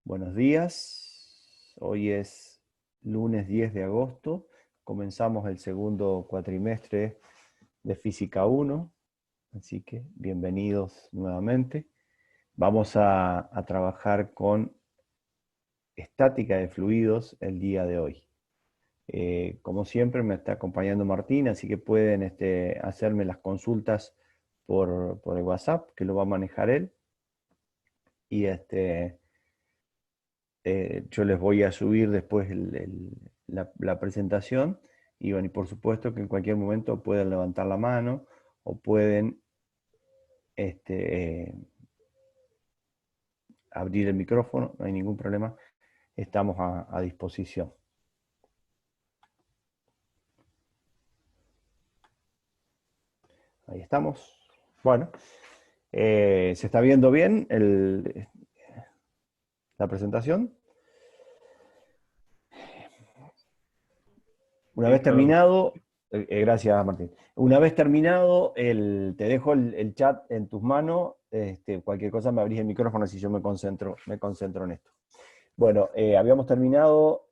Buenos días, hoy es lunes 10 de agosto, comenzamos el segundo cuatrimestre de Física 1, así que bienvenidos nuevamente. Vamos a trabajar con estática de fluidos el día de hoy. Como siempre me está acompañando Martín, así que pueden hacerme las consultas por el WhatsApp, que lo va a manejar él, y yo les voy a subir después la presentación y, bueno, y por supuesto que en cualquier momento pueden levantar la mano o pueden abrir el micrófono, no hay ningún problema, estamos a disposición. Ahí estamos. Bueno, ¿se está viendo bien la presentación? Una Sí, vez claro. terminado, gracias Martín. Una vez terminado, te dejo el chat en tus manos. Cualquier cosa me abrís el micrófono si yo me concentro en esto. Bueno, habíamos terminado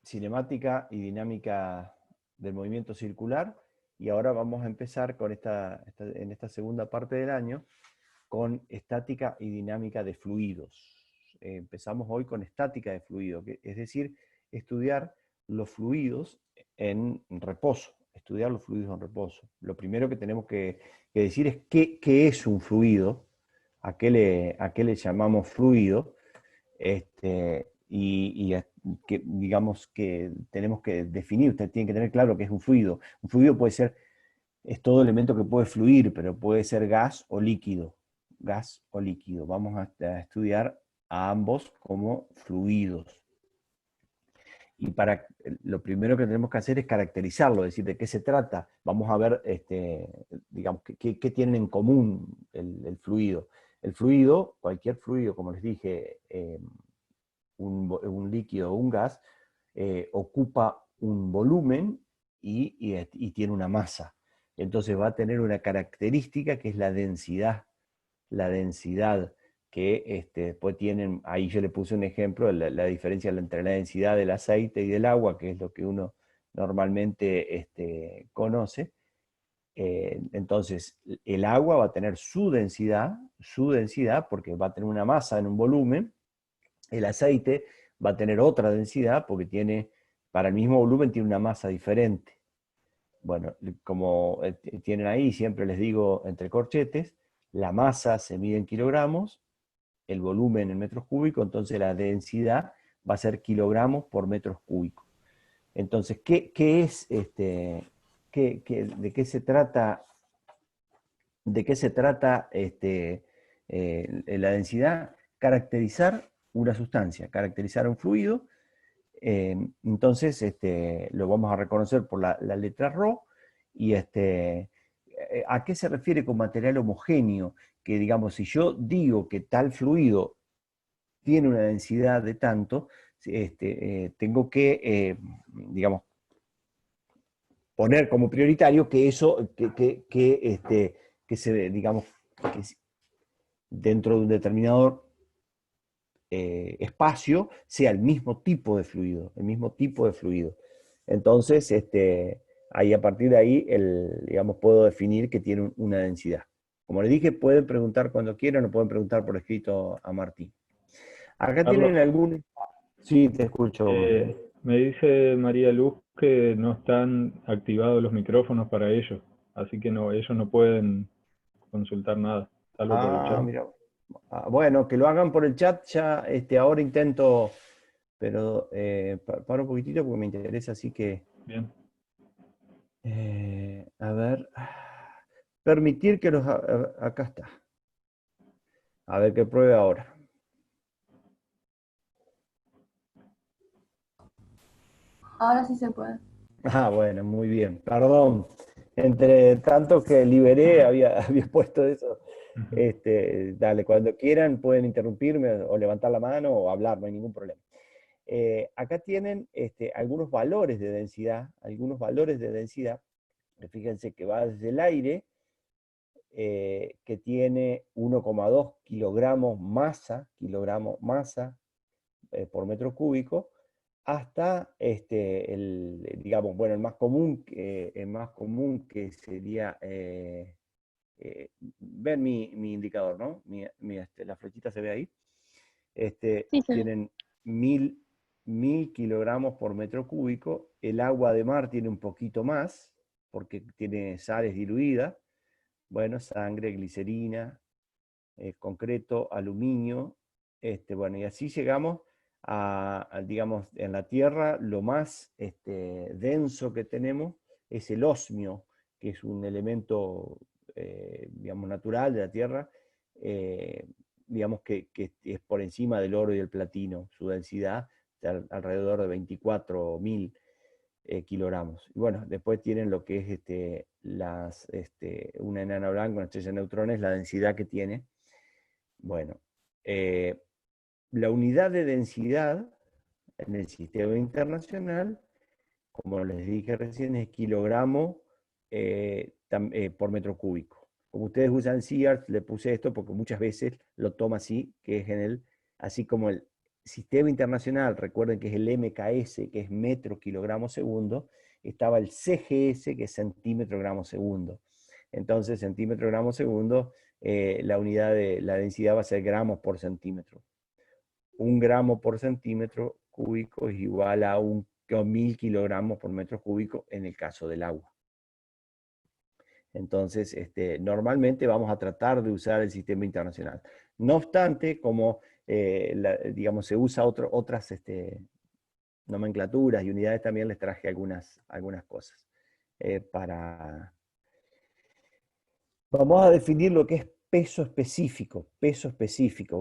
cinemática y dinámica del movimiento circular y ahora vamos a empezar con en esta segunda parte del año con estática y dinámica de fluidos. Empezamos hoy con estática de fluido, es decir, estudiar los fluidos en reposo, estudiar los fluidos en reposo. Lo primero que tenemos que decir es qué es un fluido, a qué le llamamos fluido, y que, digamos que tenemos que definir, usted tiene que tener claro qué es un fluido. Un fluido es todo elemento que puede fluir, pero puede ser gas o líquido. Gas o líquido. Vamos a estudiar a ambos como fluidos. Y lo primero que tenemos que hacer es caracterizarlo, es decir, de qué se trata. Vamos a ver, digamos, qué tienen en común el fluido. El fluido, cualquier fluido, como les dije, un líquido o un gas, ocupa un volumen y tiene una masa. Entonces va a tener una característica que es la densidad que después tienen, ahí yo le puse un ejemplo, la diferencia entre la densidad del aceite y del agua, que es lo que uno normalmente conoce. Entonces, el agua va a tener su densidad, porque va a tener una masa en un volumen. El aceite va a tener otra densidad, porque para el mismo volumen tiene una masa diferente. Bueno, como tienen ahí, siempre les digo entre corchetes, la masa se mide en kilogramos, el volumen en metros cúbicos, entonces la densidad va a ser kilogramos por metros cúbicos. Entonces, ¿de qué se trata? ¿De qué se trata la densidad? Caracterizar una sustancia, caracterizar un fluido. Entonces, lo vamos a reconocer por la letra ρ. Y ¿a qué se refiere con material homogéneo? Que, digamos, si yo digo que tal fluido tiene una densidad de tanto, tengo que, digamos, poner como prioritario que eso, que se, digamos, que dentro de un determinado espacio sea el mismo tipo de fluido. Entonces, ahí a partir de ahí, digamos, puedo definir que tiene una densidad. Como les dije, pueden preguntar cuando quieran o pueden preguntar por escrito a Martín. Acá Carlos, tienen algún... Sí, te escucho. me dice María Luz que no están activados los micrófonos para ellos, así que no, ellos no pueden consultar nada, salvo por el Ah, chat. mira. Bueno, que lo hagan por el chat, ya ahora intento, pero paro un poquitito porque me interesa, así que, Bien. a ver, permitir que acá está, a ver qué pruebe ahora. Ahora sí se puede. Ah, bueno, muy bien, perdón, entre tanto que liberé había puesto eso. Ujú. Dale, cuando quieran pueden interrumpirme o levantar la mano o hablar, no hay ningún problema. Acá tienen algunos valores de densidad, Fíjense que va desde el aire, que tiene 1,2 kilogramos masa por metro cúbico, hasta digamos, bueno, el más común que sería, ven mi indicador, ¿no? La flechita se ve ahí. Sí, se ve. Tienen 1000 kilogramos por metro cúbico. El agua de mar tiene un poquito más, porque tiene sales diluidas. Bueno, sangre, glicerina, concreto, aluminio. Bueno, y así llegamos digamos, en la Tierra lo más denso que tenemos es el osmio, que es un elemento, digamos, natural de la Tierra, eh, digamos que es por encima del oro y el platino, su densidad está alrededor de 24.000 kilogramos. Y bueno, después tienen lo que es una enana blanca, una estrella de neutrones, la densidad que tiene. Bueno, la unidad de densidad en el sistema internacional, como les dije recién, es kilogramo por metro cúbico. Como ustedes usan SIART, le puse esto porque muchas veces lo toma así, que es así como el sistema internacional, recuerden que es el MKS, que es metro kilogramo segundo, estaba el CGS, que es centímetro gramo segundo. Entonces, centímetro gramo segundo, la unidad de la densidad va a ser gramos por centímetro. 1 gramo por centímetro cúbico es igual a 1000 kilogramos por metro cúbico en el caso del agua. Entonces, normalmente vamos a tratar de usar el sistema internacional. No obstante, como digamos, se usa otras nomenclaturas y unidades, también les traje algunas cosas. Vamos a definir lo que es peso específico,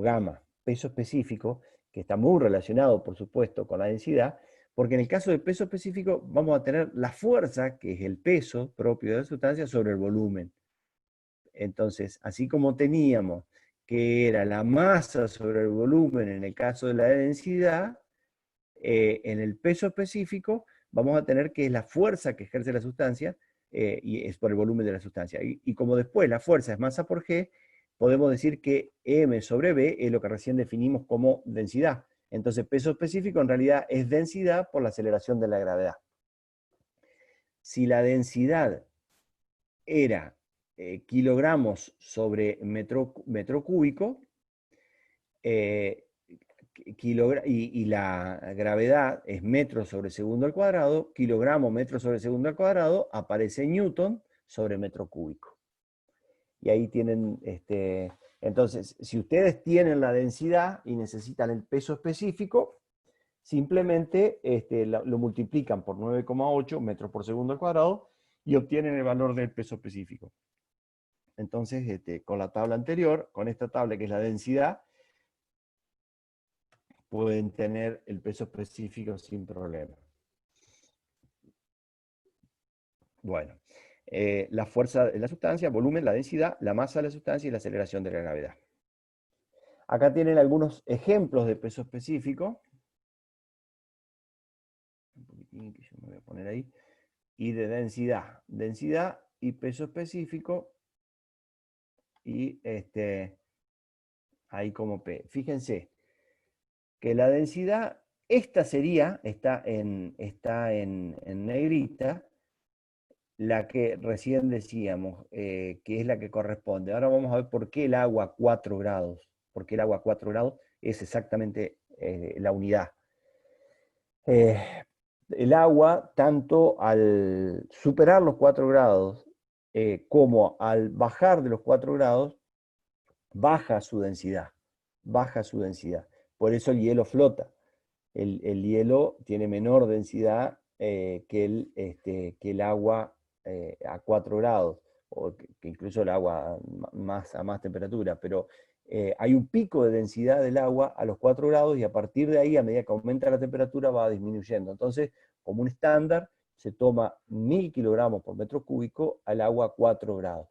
gamma, peso específico, que está muy relacionado, por supuesto, con la densidad, porque en el caso del peso específico vamos a tener la fuerza, que es el peso propio de la sustancia, sobre el volumen. Entonces, así como teníamos que era la masa sobre el volumen en el caso de la densidad, en el peso específico vamos a tener que es la fuerza que ejerce la sustancia, y es por el volumen de la sustancia. Y como después la fuerza es masa por G, podemos decir que M sobre B es lo que recién definimos como densidad. Entonces, peso específico en realidad es densidad por la aceleración de la gravedad. Si la densidad era kilogramos sobre metro cúbico, y la gravedad es metro sobre segundo al cuadrado, kilogramo metro sobre segundo al cuadrado, aparece Newton sobre metro cúbico. Y ahí tienen, entonces, si ustedes tienen la densidad y necesitan el peso específico, simplemente lo multiplican por 9,8 metros por segundo al cuadrado y obtienen el valor del peso específico. Entonces, con la tabla anterior, con esta tabla que es la densidad, pueden tener el peso específico sin problema. Bueno, la fuerza de la sustancia, volumen, la densidad, la masa de la sustancia y la aceleración de la gravedad. Acá tienen algunos ejemplos de peso específico. Un poquitín que yo me voy a poner ahí. Y de densidad. Densidad y peso específico. Y ahí como P. Fíjense que la densidad, esta está en negrita, la que recién decíamos, que es la que corresponde. Ahora vamos a ver por qué el agua a 4 grados. Porque el agua a 4 grados es exactamente la unidad. El agua, tanto al superar los 4 grados como al bajar de los 4 grados, baja su densidad. Baja su densidad. Por eso el hielo flota. El hielo tiene menor densidad que el agua a 4 grados, o que incluso el agua a más temperatura, pero hay un pico de densidad del agua a los 4 grados y a partir de ahí, a medida que aumenta la temperatura, va disminuyendo. Entonces, como un estándar, se toma 1000 kilogramos por metro cúbico al agua a 4 grados.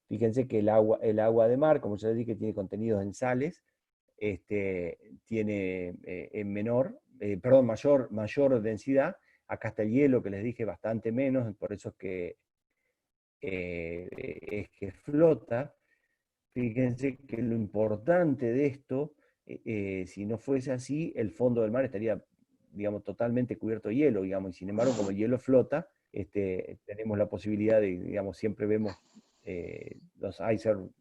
Fíjense que el agua de mar, como ya les dije, tiene contenidos en sales, tiene mayor densidad. Acá está el hielo, que les dije, bastante menos, por eso es que es que flota. Fíjense que lo importante de esto, si no fuese así, el fondo del mar estaría, digamos, totalmente cubierto de hielo, digamos, y sin embargo, como el hielo flota, tenemos la posibilidad de, digamos, siempre vemos los icebergs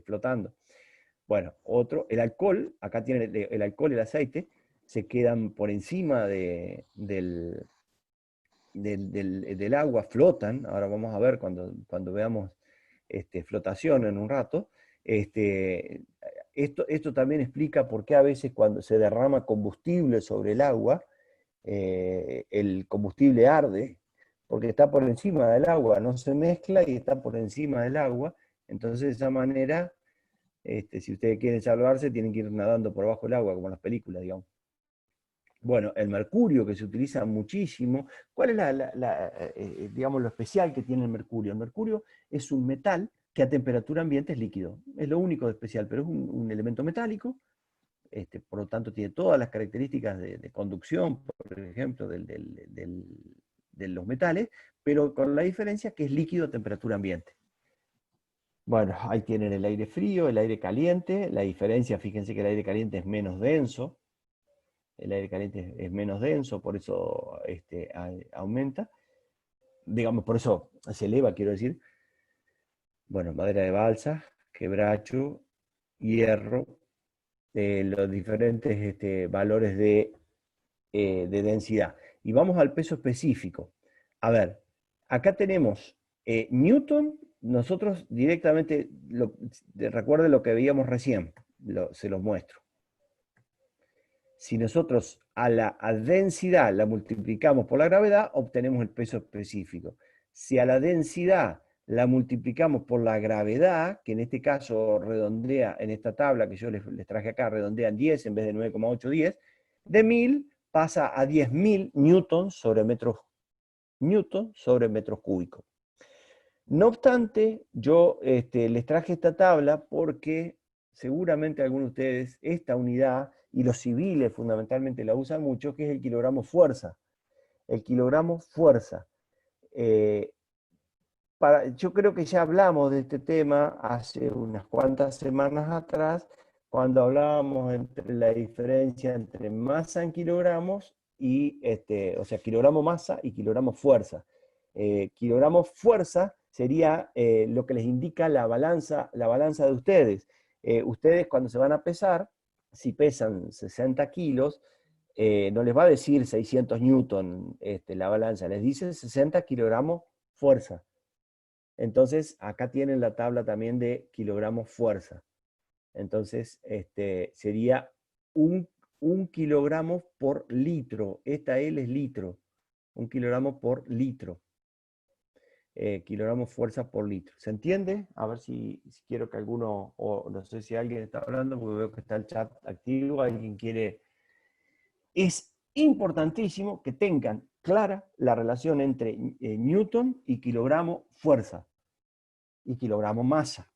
flotando. Bueno, el alcohol, acá tienen el alcohol y el aceite, se quedan por encima del agua, flotan. Ahora vamos a ver cuando veamos flotación en un rato. Esto también explica por qué a veces cuando se derrama combustible sobre el agua, el combustible arde, porque está por encima del agua, no se mezcla y está por encima del agua. Entonces, de esa manera, si ustedes quieren salvarse, tienen que ir nadando por abajo del agua, como en las películas, digamos. Bueno, el mercurio, que se utiliza muchísimo. ¿Cuál es digamos, lo especial que tiene el mercurio? El mercurio es un metal que a temperatura ambiente es líquido. Es lo único de especial, pero es un elemento metálico, por lo tanto tiene todas las características de conducción, por ejemplo, de los metales, pero con la diferencia que es líquido a temperatura ambiente. Bueno, ahí tienen el aire frío, el aire caliente. La diferencia, fíjense que el aire caliente es menos denso. El aire caliente es menos denso, por eso aumenta. Digamos, por eso se eleva, quiero decir. Bueno, madera de balsa, quebracho, hierro, los diferentes valores de densidad. Y vamos al peso específico. A ver, acá tenemos Newton. Nosotros directamente, recuerden lo que veíamos recién, se los muestro. Si nosotros a la densidad la multiplicamos por la gravedad, obtenemos el peso específico. Si a la densidad la multiplicamos por la gravedad, que en este caso redondea, en esta tabla que yo les traje acá, redondea en 10 en vez de 9,810, de 1000 pasa a 10.000 newtons sobre metros cúbicos. No obstante, yo les traje esta tabla porque seguramente algunos de ustedes esta unidad, y los civiles fundamentalmente la usan mucho, que es el kilogramo fuerza. El kilogramo fuerza. Yo creo que ya hablamos de este tema hace unas cuantas semanas atrás, cuando hablábamos entre la diferencia entre masa en kilogramos y, o sea, kilogramo masa y kilogramo fuerza. Kilogramo fuerza sería lo que les indica la balanza de ustedes. Ustedes cuando se van a pesar, si pesan 60 kilos, no les va a decir 600 newton la balanza, les dice 60 kilogramos fuerza. Entonces, acá tienen la tabla también de kilogramos fuerza. Entonces, sería un kilogramo por litro. Esta L es litro. 1 kilogramo por litro. Kilogramos fuerza por litro. ¿Se entiende? A ver si quiero que alguno, o no sé si alguien está hablando, porque veo que está el chat activo, alguien quiere. Es importantísimo que tengan clara la relación entre newton y kilogramo fuerza y kilogramo masa.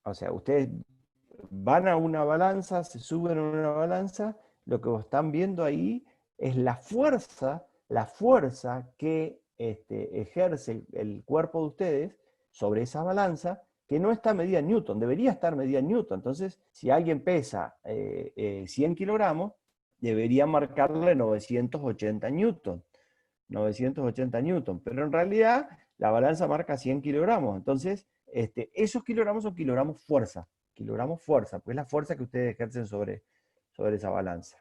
O sea, ustedes van a una balanza, se suben a una balanza, lo que están viendo ahí es la fuerza que ejerce el cuerpo de ustedes sobre esa balanza, que no está medida en newton, debería estar medida en newton. Entonces, si alguien pesa 100 kilogramos, debería marcarle 980 newton. 980 newton, pero en realidad la balanza marca 100 kilogramos. Entonces, esos kilogramos son kilogramos fuerza, pues es la fuerza que ustedes ejercen sobre esa balanza.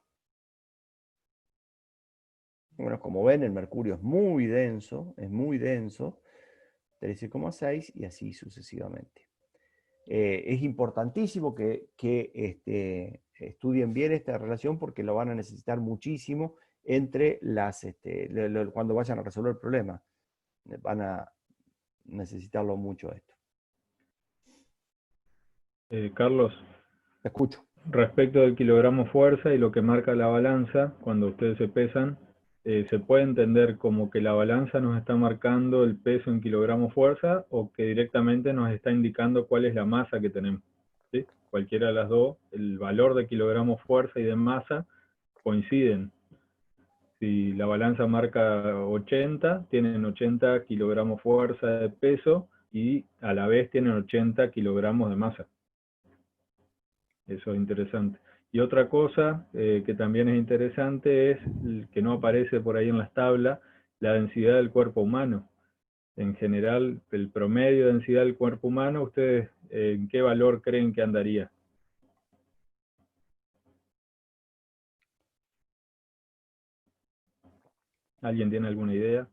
Bueno, como ven, el mercurio es muy denso, 13,6 y así sucesivamente. Es importantísimo que estudien bien esta relación porque lo van a necesitar muchísimo entre cuando vayan a resolver el problema. Van a necesitarlo mucho esto. Carlos, Te escucho. respecto del kilogramo fuerza y lo que marca la balanza, cuando ustedes se pesan, ¿se puede entender como que la balanza nos está marcando el peso en kilogramo fuerza o que directamente nos está indicando cuál es la masa que tenemos? ¿Sí? Cualquiera de las dos, el valor de kilogramo fuerza y de masa coinciden. si la balanza marca 80, tienen 80 kilogramos fuerza de peso y a la vez tienen 80 kilogramos de masa. Eso es interesante. Y otra cosa que también es interesante es, que no aparece por ahí en las tablas, la densidad del cuerpo humano. En general, el promedio de densidad del cuerpo humano, ¿ustedes en qué valor creen que andaría? ¿Alguien tiene alguna idea?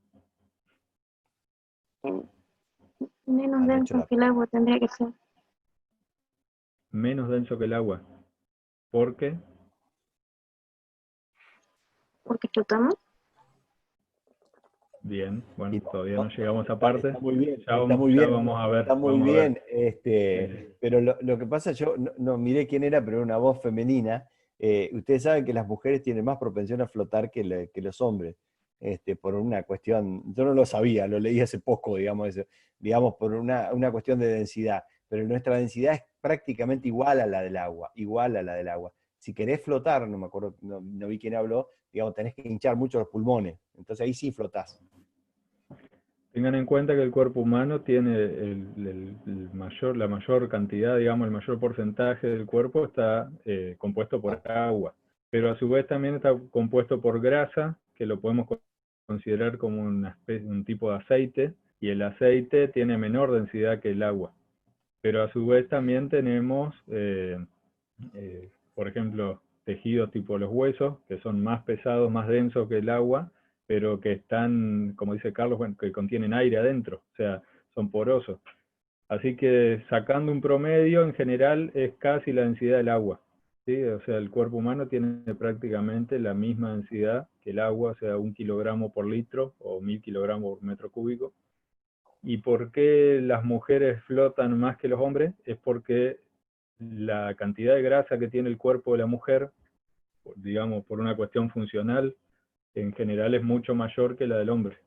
Menos denso que el agua tendría que ser. Menos denso que el agua. ¿Por qué? ¿Porque flotamos? Bien, bueno, todavía no llegamos a esa parte. Está muy bien, ya vamos a ver. Está muy bien, pero lo que pasa, yo no miré quién era, pero era una voz femenina. Ustedes saben que las mujeres tienen más propensión a flotar que los hombres, por una cuestión, yo no lo sabía, lo leí hace poco, digamos, por una cuestión de densidad, pero nuestra densidad es prácticamente igual a la del agua, Si querés flotar, no me acuerdo, no vi quién habló, digamos, tenés que hinchar mucho los pulmones, entonces ahí sí flotás. Tengan en cuenta que el cuerpo humano tiene la mayor cantidad, digamos, el mayor porcentaje del cuerpo está compuesto por agua, pero a su vez también está compuesto por grasa, que lo podemos considerar como un tipo de aceite, y el aceite tiene menor densidad que el agua. Pero a su vez también tenemos, por ejemplo, tejidos tipo los huesos, que son más pesados, más densos que el agua, pero que están, como dice Carlos, bueno, que contienen aire adentro, o sea, son porosos. Así que sacando un promedio, en general, es casi la densidad del agua, ¿sí? O sea, el cuerpo humano tiene prácticamente la misma densidad que el agua, o sea, 1 kilogramo por litro o 1000 kilogramos por metro cúbico. ¿Y por qué las mujeres flotan más que los hombres? Es porque la cantidad de grasa que tiene el cuerpo de la mujer, digamos, por una cuestión funcional, en general es mucho mayor que la del hombre.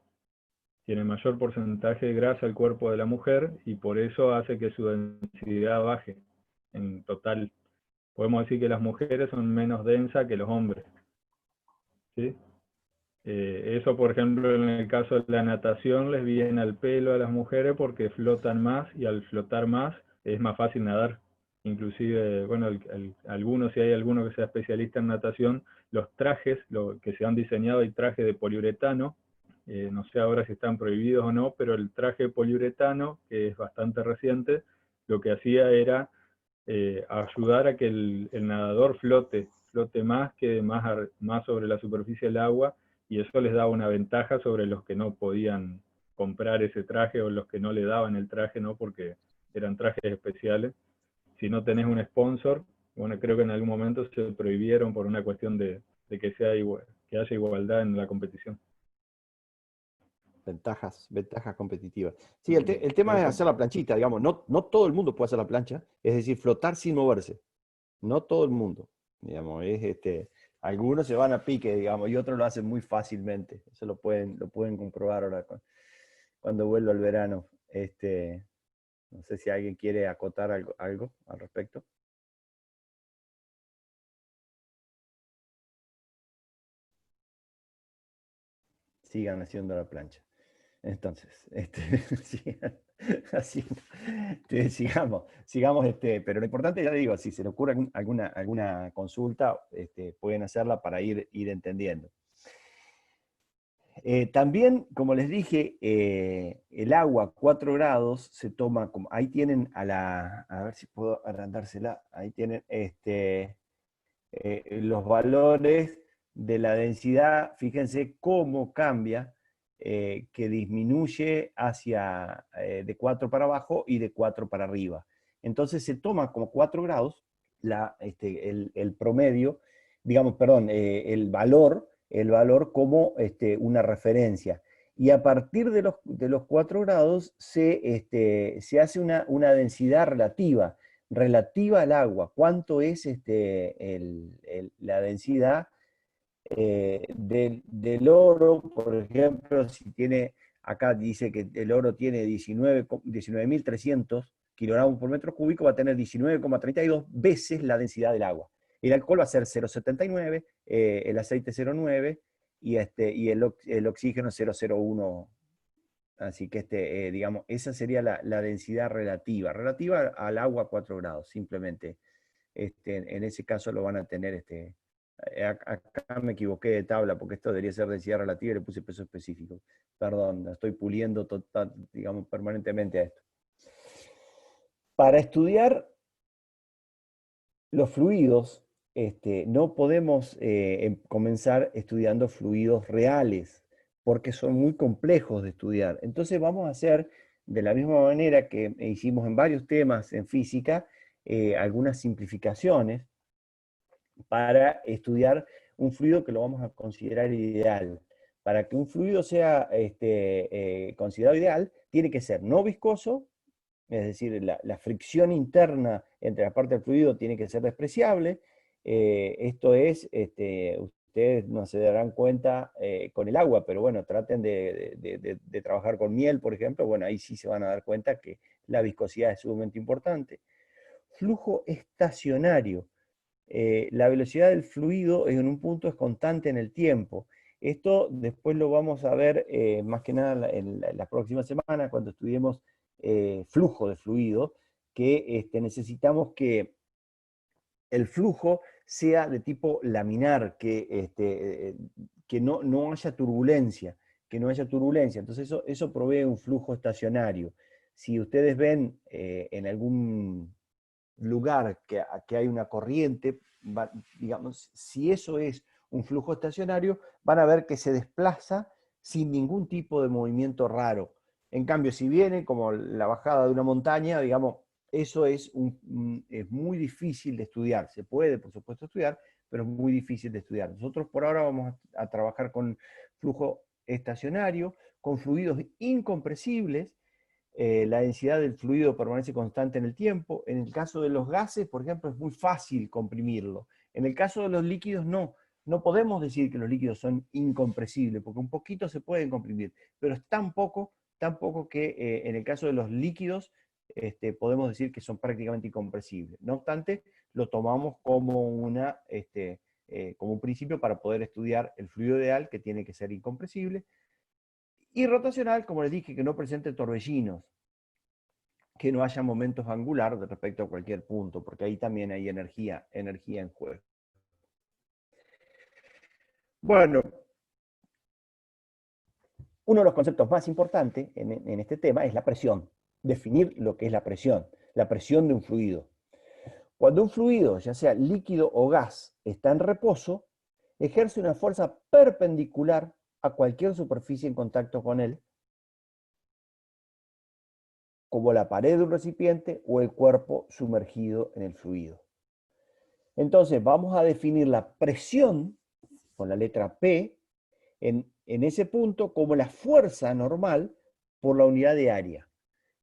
Tiene mayor porcentaje de grasa el cuerpo de la mujer y por eso hace que su densidad baje. En total, podemos decir que las mujeres son menos densas que los hombres. ¿Sí? Eso, por ejemplo, en el caso de la natación, les viene al pelo a las mujeres porque flotan más y al flotar más es más fácil nadar. Inclusive, bueno, algunos, si hay alguno que sea especialista en natación, los trajes que se han diseñado, hay trajes de poliuretano, no sé ahora si están prohibidos o no, pero el traje de poliuretano, que es bastante reciente, lo que hacía era ayudar a que el nadador flote más, quede más sobre la superficie del agua, y eso les daba una ventaja sobre los que no podían comprar ese traje o los que no le daban el traje, ¿no? Porque eran trajes especiales. Si no tenés un sponsor, bueno, creo que en algún momento se prohibieron por una cuestión de que que haya igualdad en la competición. Ventajas competitivas. Sí, el tema es hacer la planchita, digamos, no todo el mundo puede hacer la plancha, es decir, flotar sin moverse. No todo el mundo, digamos, algunos se van a pique, digamos, y otros lo hacen muy fácilmente. Eso lo pueden comprobar ahora cuando vuelva el verano. No sé si alguien quiere acotar algo al respecto. Sigan haciendo la plancha. Entonces, sigamos, pero lo importante, ya le digo, si se le ocurre alguna consulta, pueden hacerla para ir entendiendo. También, como les dije, el agua 4 grados se toma como, ahí tienen a ver si puedo agrandársela, ahí tienen los valores de la densidad, fíjense cómo cambia, que disminuye hacia de 4 para abajo y de 4 para arriba. Entonces se toma como 4 grados el promedio, digamos, perdón, el valor como una referencia. Y a partir de los 4 grados se hace una densidad relativa al agua. ¿Cuánto es la densidad del oro? Por ejemplo, si tiene, acá dice que el oro tiene 19.300 kilogramos por metro cúbico, va a tener 19,32 veces la densidad del agua. El alcohol va a ser 0,79, el aceite 0,9, y el oxígeno 0,01. Así que, digamos, esa sería la densidad relativa al agua a 4 grados, simplemente. En ese caso lo van a tener, acá me equivoqué de tabla, porque esto debería ser densidad relativa y le puse peso específico. Perdón, estoy puliendo digamos, permanentemente a esto. Para estudiar los fluidos, no podemos comenzar estudiando fluidos reales, porque son muy complejos de estudiar. Entonces vamos a hacer, de la misma manera que hicimos en varios temas en física, algunas simplificaciones para estudiar un fluido que lo vamos a considerar ideal. Para que un fluido sea considerado ideal, tiene que ser no viscoso, es decir, la fricción interna entre las partes del fluido tiene que ser despreciable. Esto es, ustedes no se darán cuenta con el agua, pero bueno, traten de trabajar con miel, por ejemplo, bueno, ahí sí se van a dar cuenta que la viscosidad es sumamente importante. Flujo estacionario. La velocidad del fluido en un punto es constante en el tiempo. Esto después lo vamos a ver más que nada en la próxima semana cuando estudiemos flujo de fluido, que necesitamos que el flujo sea de tipo laminar, que no haya turbulencia, Entonces eso provee un flujo estacionario. Si ustedes ven en algún lugar que hay una corriente, digamos, si eso es un flujo estacionario, van a ver que se desplaza sin ningún tipo de movimiento raro. En cambio, si viene como la bajada de una montaña, digamos, eso es muy difícil de estudiar. Se puede, por supuesto, estudiar, pero es muy difícil de estudiar. Nosotros por ahora vamos a trabajar con flujo estacionario, con fluidos incompresibles. La densidad del fluido permanece constante en el tiempo. En el caso de los gases, por ejemplo, es muy fácil comprimirlo. En el caso de los líquidos, no. No podemos decir que los líquidos son incompresibles, porque un poquito se pueden comprimir, pero es tan poco que en el caso de los líquidos podemos decir que son prácticamente incompresibles. No obstante, lo tomamos como, como un principio para poder estudiar el fluido ideal, que tiene que ser incompresible, y rotacional, como les dije, que no presente torbellinos, que no haya momentos angular respecto a cualquier punto, porque ahí también hay energía en juego. Bueno, uno de los conceptos más importantes en este tema es la presión, definir lo que es la presión de un fluido. Cuando un fluido, ya sea líquido o gas, está en reposo, ejerce una fuerza perpendicular a cualquier superficie en contacto con él, como la pared de un recipiente o el cuerpo sumergido en el fluido. Entonces vamos a definir la presión, con la letra P, en ese punto como la fuerza normal por la unidad de área.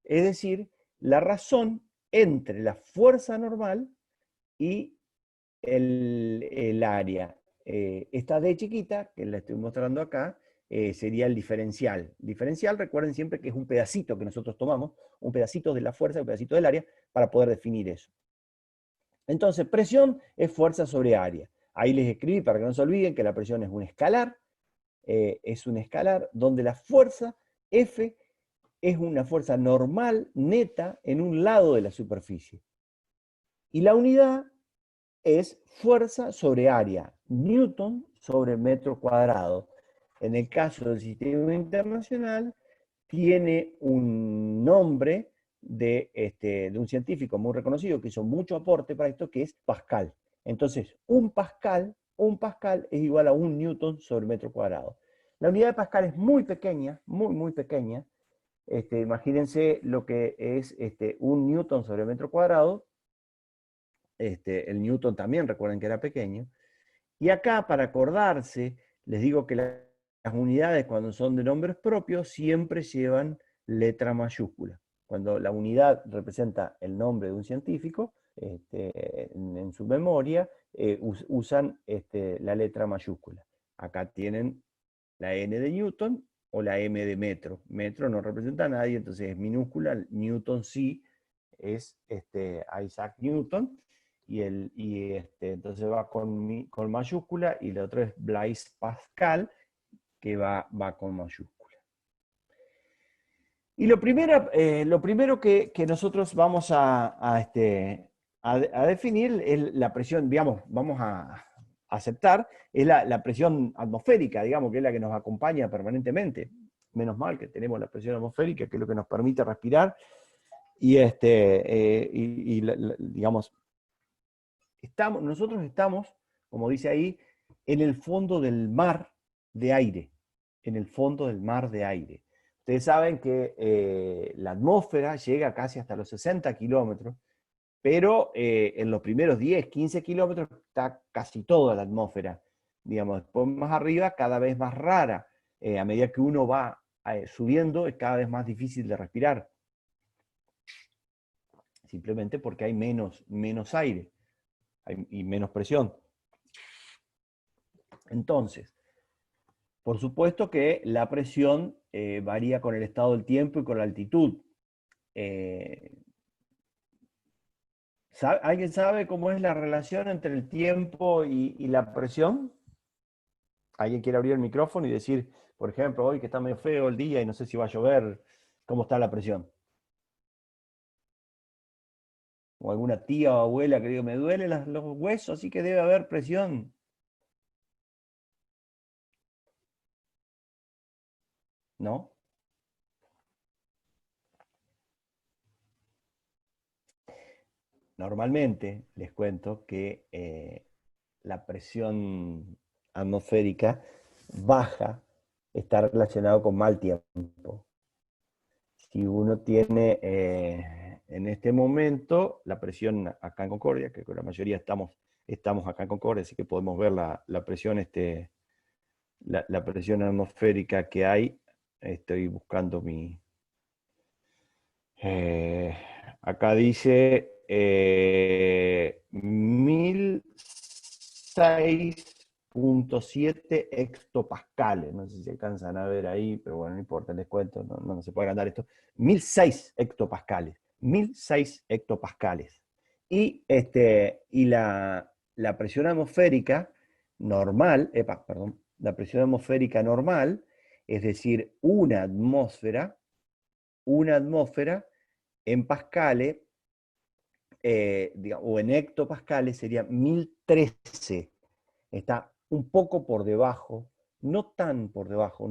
Es decir, la razón entre la fuerza normal y el área. Esta D chiquita, que la estoy mostrando acá, sería el diferencial. Diferencial, recuerden siempre que es un pedacito que nosotros tomamos, un pedacito de la fuerza, un pedacito del área, para poder definir eso. Entonces, presión es fuerza sobre área. Ahí les escribí para que no se olviden que la presión es un escalar donde la fuerza F es una fuerza normal, neta, en un lado de la superficie. Y la unidad es fuerza sobre área, Newton sobre metro cuadrado. En el caso del sistema internacional, tiene un nombre de un científico muy reconocido que hizo mucho aporte para esto, que es Pascal. Entonces, un Pascal es igual a 1 Newton sobre metro cuadrado. La unidad de Pascal es muy pequeña, muy pequeña. Imagínense lo que es 1 Newton sobre metro cuadrado. El Newton también, recuerden que era pequeño. Y acá, para acordarse, les digo que las unidades, cuando son de nombres propios, siempre llevan letra mayúscula. Cuando la unidad representa el nombre de un científico, en su memoria, usan la letra mayúscula. Acá tienen la N de Newton o la M de metro. Metro no representa a nadie, entonces es minúscula. Newton sí es Isaac Newton. Entonces va con mayúscula, y el otro es Blaise Pascal, que va con mayúscula. Y lo primero que nosotros vamos a definir es la presión, digamos, vamos a aceptar, es la presión atmosférica, digamos, que es la que nos acompaña permanentemente. Menos mal que tenemos la presión atmosférica, que es lo que nos permite respirar, y digamos, nosotros estamos, como dice ahí, en el fondo del mar de aire, en el fondo del mar de aire. Ustedes saben que la atmósfera llega casi hasta los 60 kilómetros, pero en los primeros 10, 15 kilómetros está casi toda la atmósfera. Digamos, después más arriba, cada vez más rara. A medida que uno va subiendo, es cada vez más difícil de respirar. Simplemente porque hay menos aire y menos presión. Entonces, por supuesto que la presión varía con el estado del tiempo y con la altitud. ¿Alguien sabe cómo es la relación entre el tiempo y la presión? ¿Alguien quiere abrir el micrófono y decir, por ejemplo, hoy que está medio feo el día y no sé si va a llover, cómo está la presión? O alguna tía o abuela que diga, me duelen los huesos, así que debe haber presión. ¿No? Normalmente les cuento que la presión atmosférica baja está relacionado con mal tiempo. Si uno tiene en este momento la presión acá en Concordia, que con la mayoría estamos acá en Concordia, así que podemos ver la presión, la presión atmosférica que hay. Estoy buscando mi... acá dice 1006.7 hectopascales. No sé si alcanzan a ver ahí, pero bueno, no importa, les cuento, no se puede agrandar esto. 1006 hectopascales. 1006 hectopascales. Y la presión atmosférica normal, la presión atmosférica normal, es decir, una atmósfera en pascales, o en hectopascales, sería 1013. Está un poco por debajo, no tan por debajo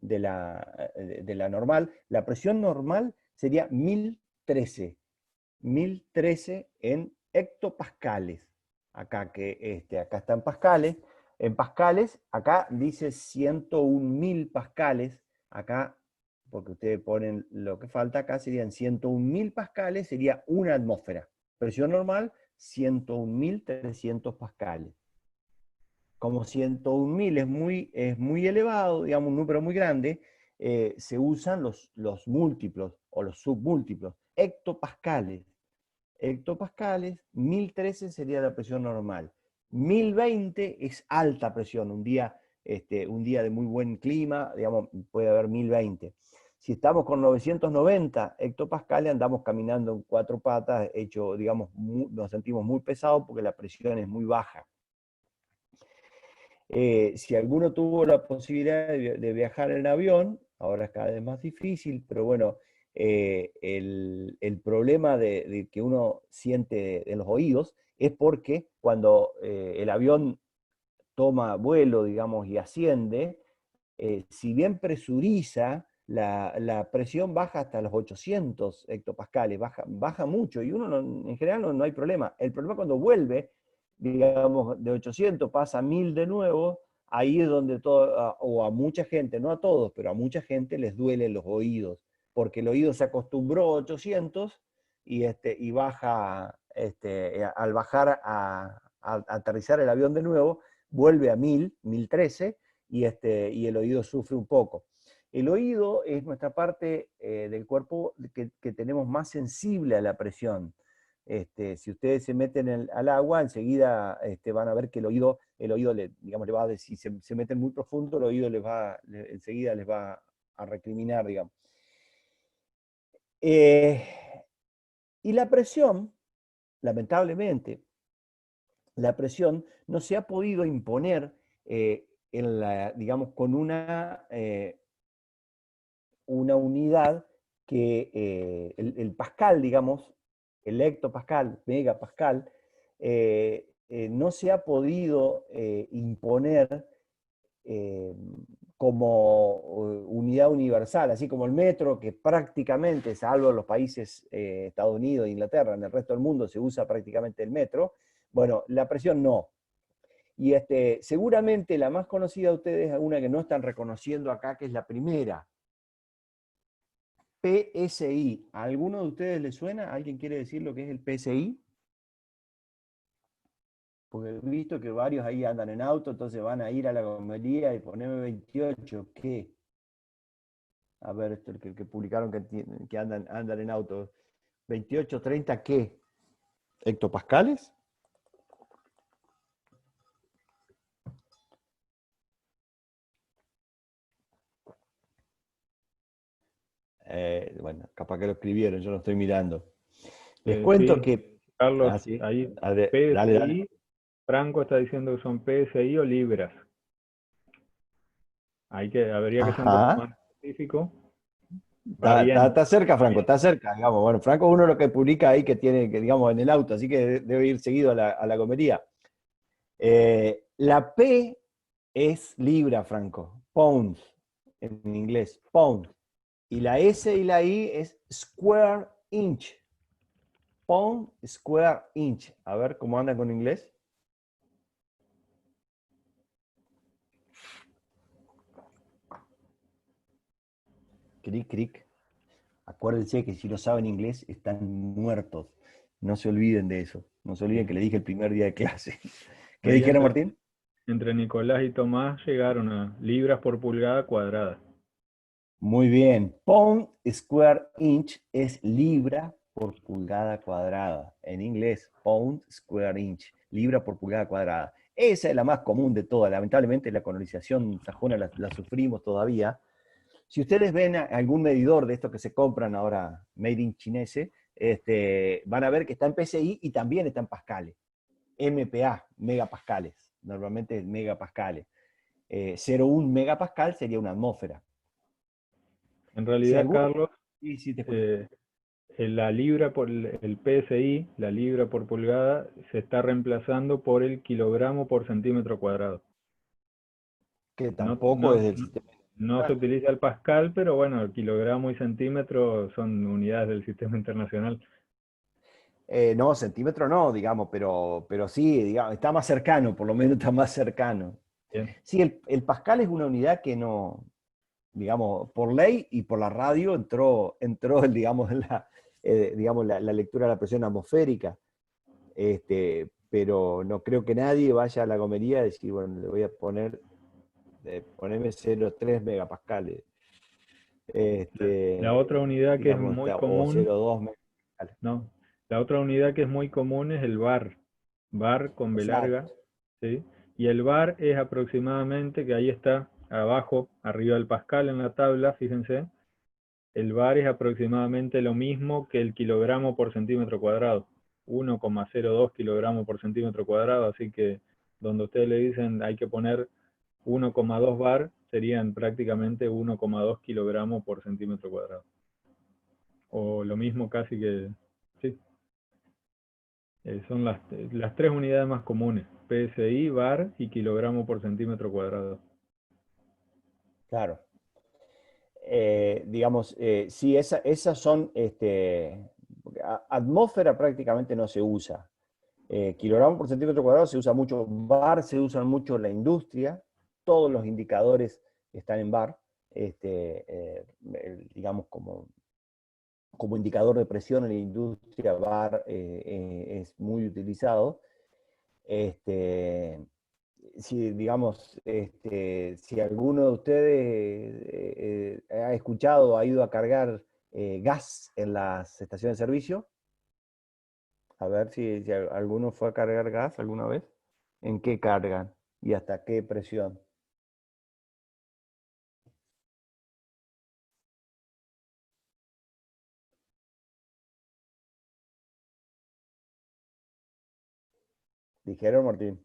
de la normal. La presión normal sería 1013. 1013 en hectopascales. Acá está en pascales, acá dice 101.000 pascales, acá, porque ustedes ponen lo que falta, acá serían 101.000 pascales, sería una atmósfera. Presión normal, 101.300 pascales. Como 101.000 es muy elevado, digamos un número muy grande, se usan los múltiplos o los submúltiplos, hectopascales. 1013 sería la presión normal. 1020 es alta presión, un día de muy buen clima, digamos, puede haber 1020. Si estamos con 990 hectopascales, andamos caminando en cuatro patas, digamos, nos sentimos muy pesados porque la presión es muy baja. Si alguno tuvo la posibilidad de viajar en avión, ahora es cada vez más difícil, pero bueno, el problema de que uno siente en los oídos es porque cuando el avión toma vuelo, digamos, y asciende, si bien presuriza, la presión baja hasta los 800 hectopascales, baja mucho, y uno en general no hay problema. El problema cuando vuelve, digamos, de 800 pasa a 1000 de nuevo, ahí es donde o a mucha gente, no a todos, pero a mucha gente les duelen los oídos, porque el oído se acostumbró a 800 y baja, al bajar a aterrizar el avión de nuevo, vuelve a 1000, 1013, y el oído sufre un poco. El oído es nuestra parte del cuerpo que tenemos más sensible a la presión. Si ustedes se meten al agua, enseguida van a ver que el oído digamos, le va a decir, si se meten muy profundo, el oído enseguida les va a recriminar, digamos. Y la presión, lamentablemente, la presión no se ha podido imponer digamos, con una unidad que el pascal, digamos, el hectopascal, megapascal, no se ha podido imponer como unidad universal, así como el metro, que prácticamente, salvo en los países Estados Unidos e Inglaterra, en el resto del mundo se usa prácticamente el metro. Bueno, la presión no. Y seguramente la más conocida de ustedes es una que no están reconociendo acá, que es la primera. PSI. ¿A alguno de ustedes le suena? ¿Alguien quiere decir lo que es el PSI? Porque he visto que varios ahí andan en auto, entonces van a ir a la gomería y ponerme 28. ¿Qué? A ver, esto el que publicaron que andan en auto. 28, 30, ¿qué? ¿Hectopascales? Bueno, capaz que lo escribieron, yo lo estoy mirando. Les cuento Sí, que... Carlos, Ah, sí. ahí Dale, dale. PSI, Franco está diciendo que son PSI o libras. Habría que ser un poco Ajá. más específico. Va bien. Está cerca, Franco, está cerca, digamos. Bueno, Franco es uno de los que publica ahí que tiene, que, digamos, en el auto, así que debe ir seguido a la comería. La P es libra, Franco, pounds, en inglés, pound. Y la S y la I es square inch, pound, square inch. A ver cómo andan con inglés. Cric, cric. Acuérdense que si no saben inglés están muertos. No se olviden de eso. No se olviden que le dije el primer día de clase. ¿Qué Ahí dijeron, Martín? entre Nicolás y Tomás llegaron a libras por pulgada cuadrada. Muy bien. Pound square inch es libra por pulgada cuadrada. En inglés, pound square inch, libra por pulgada cuadrada. Esa es la más común de todas. Lamentablemente la colonización sajona la sufrimos todavía. Si ustedes ven algún medidor de estos que se compran ahora, made in chinese, van a ver que está en PSI y también está en pascales. MPa, megapascales. Normalmente es megapascales. 0,1 megapascal sería una atmósfera. En Si realidad, alguno... Carlos, Sí, sí, te escucho. la libra por el PSI, la libra por pulgada, se está reemplazando por el kilogramo por centímetro cuadrado. Que No, tampoco es no, del sistema no se internacional. utiliza el pascal, pero bueno, el kilogramo y centímetro son unidades del sistema internacional. No, centímetro no, digamos, pero sí, digamos, está más cercano, por lo menos está más cercano. Bien. Sí, el pascal es una unidad que no, digamos, por ley y por la radio entró digamos, la lectura de la presión atmosférica. Pero no creo que nadie vaya a la gomería y decir, bueno, le voy a ponerme 0,3 megapascales. La otra unidad que es Digamos, muy o común, 0,2 megapascales. no, la otra unidad que es muy común es el bar, bar con B larga, Exacto. ¿sí? Y el bar es aproximadamente, que ahí está abajo, arriba del pascal en la tabla, fíjense, el bar es aproximadamente lo mismo que el kilogramo por centímetro cuadrado, 1,02 kilogramos por centímetro cuadrado, así que donde ustedes le dicen hay que poner 1,2 bar, serían prácticamente 1,2 kilogramos por centímetro cuadrado. O lo mismo casi que, sí, son las tres unidades más comunes, PSI, bar y kilogramo por centímetro cuadrado. Claro. Digamos, sí, esas son, atmósfera prácticamente no se usa. Kilogramos por centímetro cuadrado se usa mucho, bar se usa mucho en la industria, todos los indicadores están en bar, digamos como indicador de presión en la industria, bar es muy utilizado. Si, digamos, si alguno de ustedes ha escuchado, ha ido a cargar gas en las estaciones de servicio, a ver si alguno fue a cargar gas alguna vez, ¿en qué cargan y hasta qué presión? Dijeron, Martín.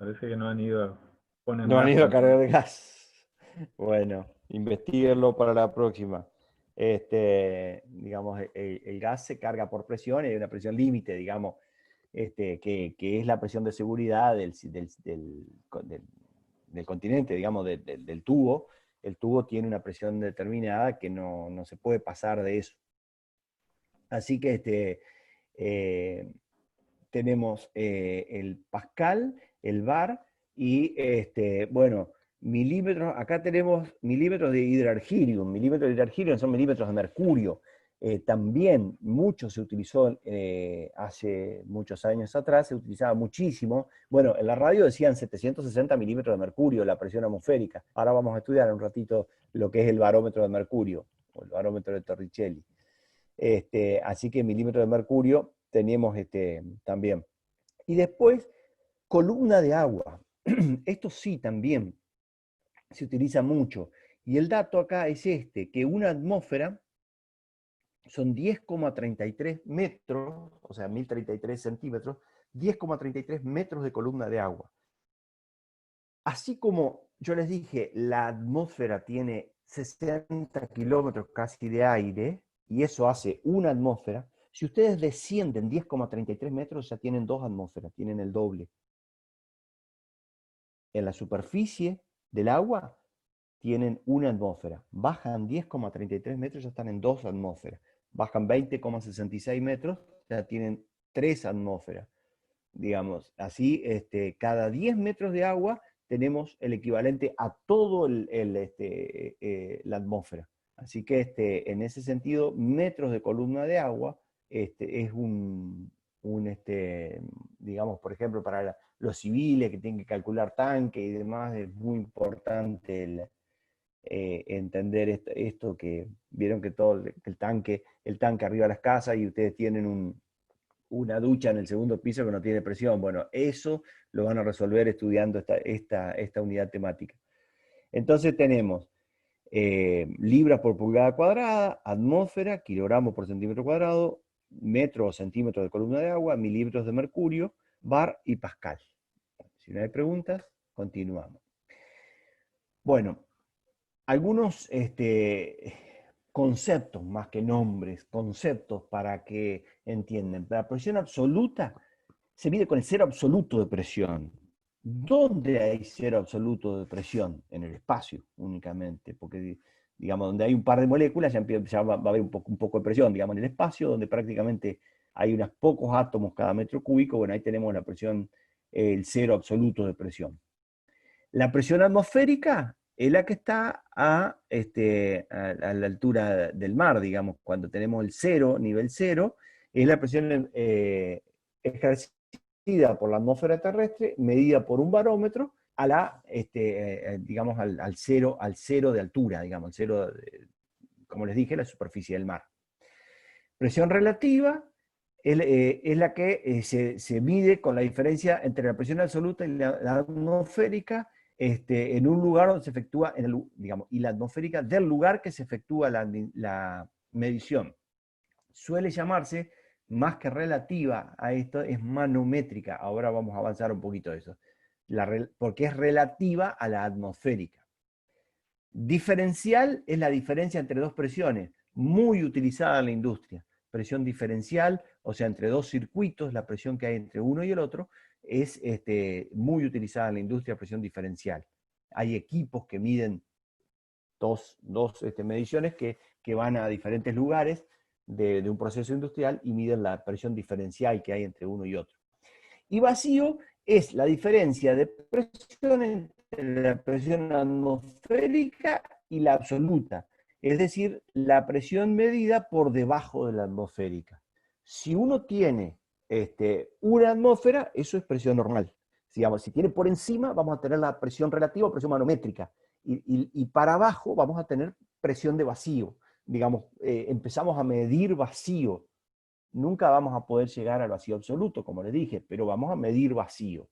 Parece que no han ido a poner No han gas. ido a cargar el gas. Bueno, investiguenlo para la próxima. Digamos, el gas se carga por presión y hay una presión límite, digamos, que es la presión de seguridad del continente, digamos, del tubo. El tubo tiene una presión determinada que no se puede pasar de eso. Así que tenemos el pascal, el bar y, bueno, milímetros. Acá tenemos milímetros de hidrargirium. Milímetros de hidrargirium son milímetros de mercurio. También mucho se utilizó hace muchos años atrás, se utilizaba muchísimo. Bueno, en la radio decían 760 milímetros de mercurio, la presión atmosférica. Ahora vamos a estudiar en un ratito lo que es el barómetro de mercurio, o el barómetro de Torricelli. Así que milímetros de mercurio tenemos también. Y después, columna de agua. Esto sí también se utiliza mucho. Y el dato acá es que una atmósfera son 10,33 metros, o sea, 1033 centímetros, 10,33 metros de columna de agua. Así como yo les dije, la atmósfera tiene 60 kilómetros casi de aire, y eso hace una atmósfera. Si ustedes descienden 10,33 metros, ya tienen 2 atmósferas, tienen el doble. En la superficie del agua tienen una atmósfera. Bajan 10,33 metros, ya están en 2 atmósferas. Bajan 20,66 metros, ya tienen 3 atmósferas. Digamos, así, cada 10 metros de agua tenemos el equivalente a todo la atmósfera. Así que en ese sentido, metros de columna de agua es digamos, por ejemplo, para los civiles que tienen que calcular tanque y demás, es muy importante entender esto que vieron que todo el tanque arriba de las casas y ustedes tienen una ducha en el segundo piso que no tiene presión. Bueno, eso lo van a resolver estudiando esta unidad temática. Entonces tenemos libras por pulgada cuadrada, atmósfera, kilogramos por centímetro cuadrado, metro o centímetro de columna de agua, mililitros de mercurio, bar y pascal. Si no hay preguntas, continuamos. Bueno, algunos conceptos, más que nombres, conceptos para que entiendan. La presión absoluta se mide con el cero absoluto de presión. ¿Dónde hay cero absoluto de presión? En el espacio únicamente, porque digamos, donde hay un par de moléculas ya va a haber un poco de presión. Digamos, en el espacio, donde prácticamente hay unos pocos átomos cada metro cúbico, bueno, ahí tenemos la presión, el cero absoluto de presión. La presión atmosférica es la que está a la altura del mar, digamos, cuando tenemos el cero, nivel cero, es la presión ejercida por la atmósfera terrestre, medida por un barómetro, a la, digamos, al cero de altura, digamos, al cero, como les dije, la superficie del mar. Presión relativa es la que se mide con la diferencia entre la presión absoluta y la atmosférica, en un lugar donde se efectúa, digamos, y la atmosférica del lugar que se efectúa la medición. Suele llamarse, más que relativa a esto, es manométrica. Ahora vamos a avanzar un poquito de eso. Porque es relativa a la atmosférica. Diferencial es la diferencia entre dos presiones, muy utilizada en la industria. Presión diferencial, o sea, entre dos circuitos, la presión que hay entre uno y el otro, es muy utilizada en la industria, presión diferencial. Hay equipos que miden dos mediciones que van a diferentes lugares de un proceso industrial y miden la presión diferencial que hay entre uno y otro. Y vacío es la diferencia de presión entre la presión atmosférica y la absoluta, es decir, la presión medida por debajo de la atmosférica. Si uno tiene una atmósfera, eso es presión normal. Digamos, si tiene por encima, vamos a tener la presión relativa o presión manométrica. Y para abajo vamos a tener presión de vacío. Digamos, empezamos a medir vacío. Nunca vamos a poder llegar al vacío absoluto, como les dije, pero vamos a medir vacío.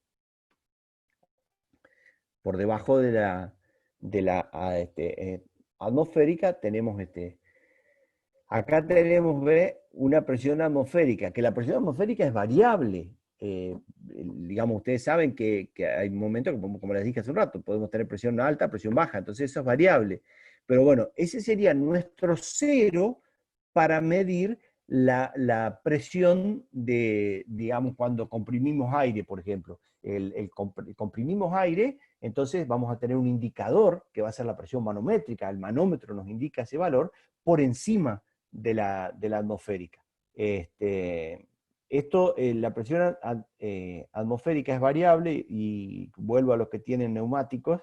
Por debajo de la atmosférica tenemos acá tenemos una presión atmosférica, que la presión atmosférica es variable. digamos, ustedes saben que hay momentos, como les dije hace un rato, podemos tener presión alta, presión baja, entonces eso es variable. Pero bueno, ese sería nuestro cero para medir la presión de, digamos, cuando comprimimos aire, por ejemplo. Comprimimos aire, entonces vamos a tener un indicador que va a ser la presión manométrica, el manómetro nos indica ese valor por encima de la atmosférica. La presión atmosférica es variable y vuelvo a los que tienen neumáticos,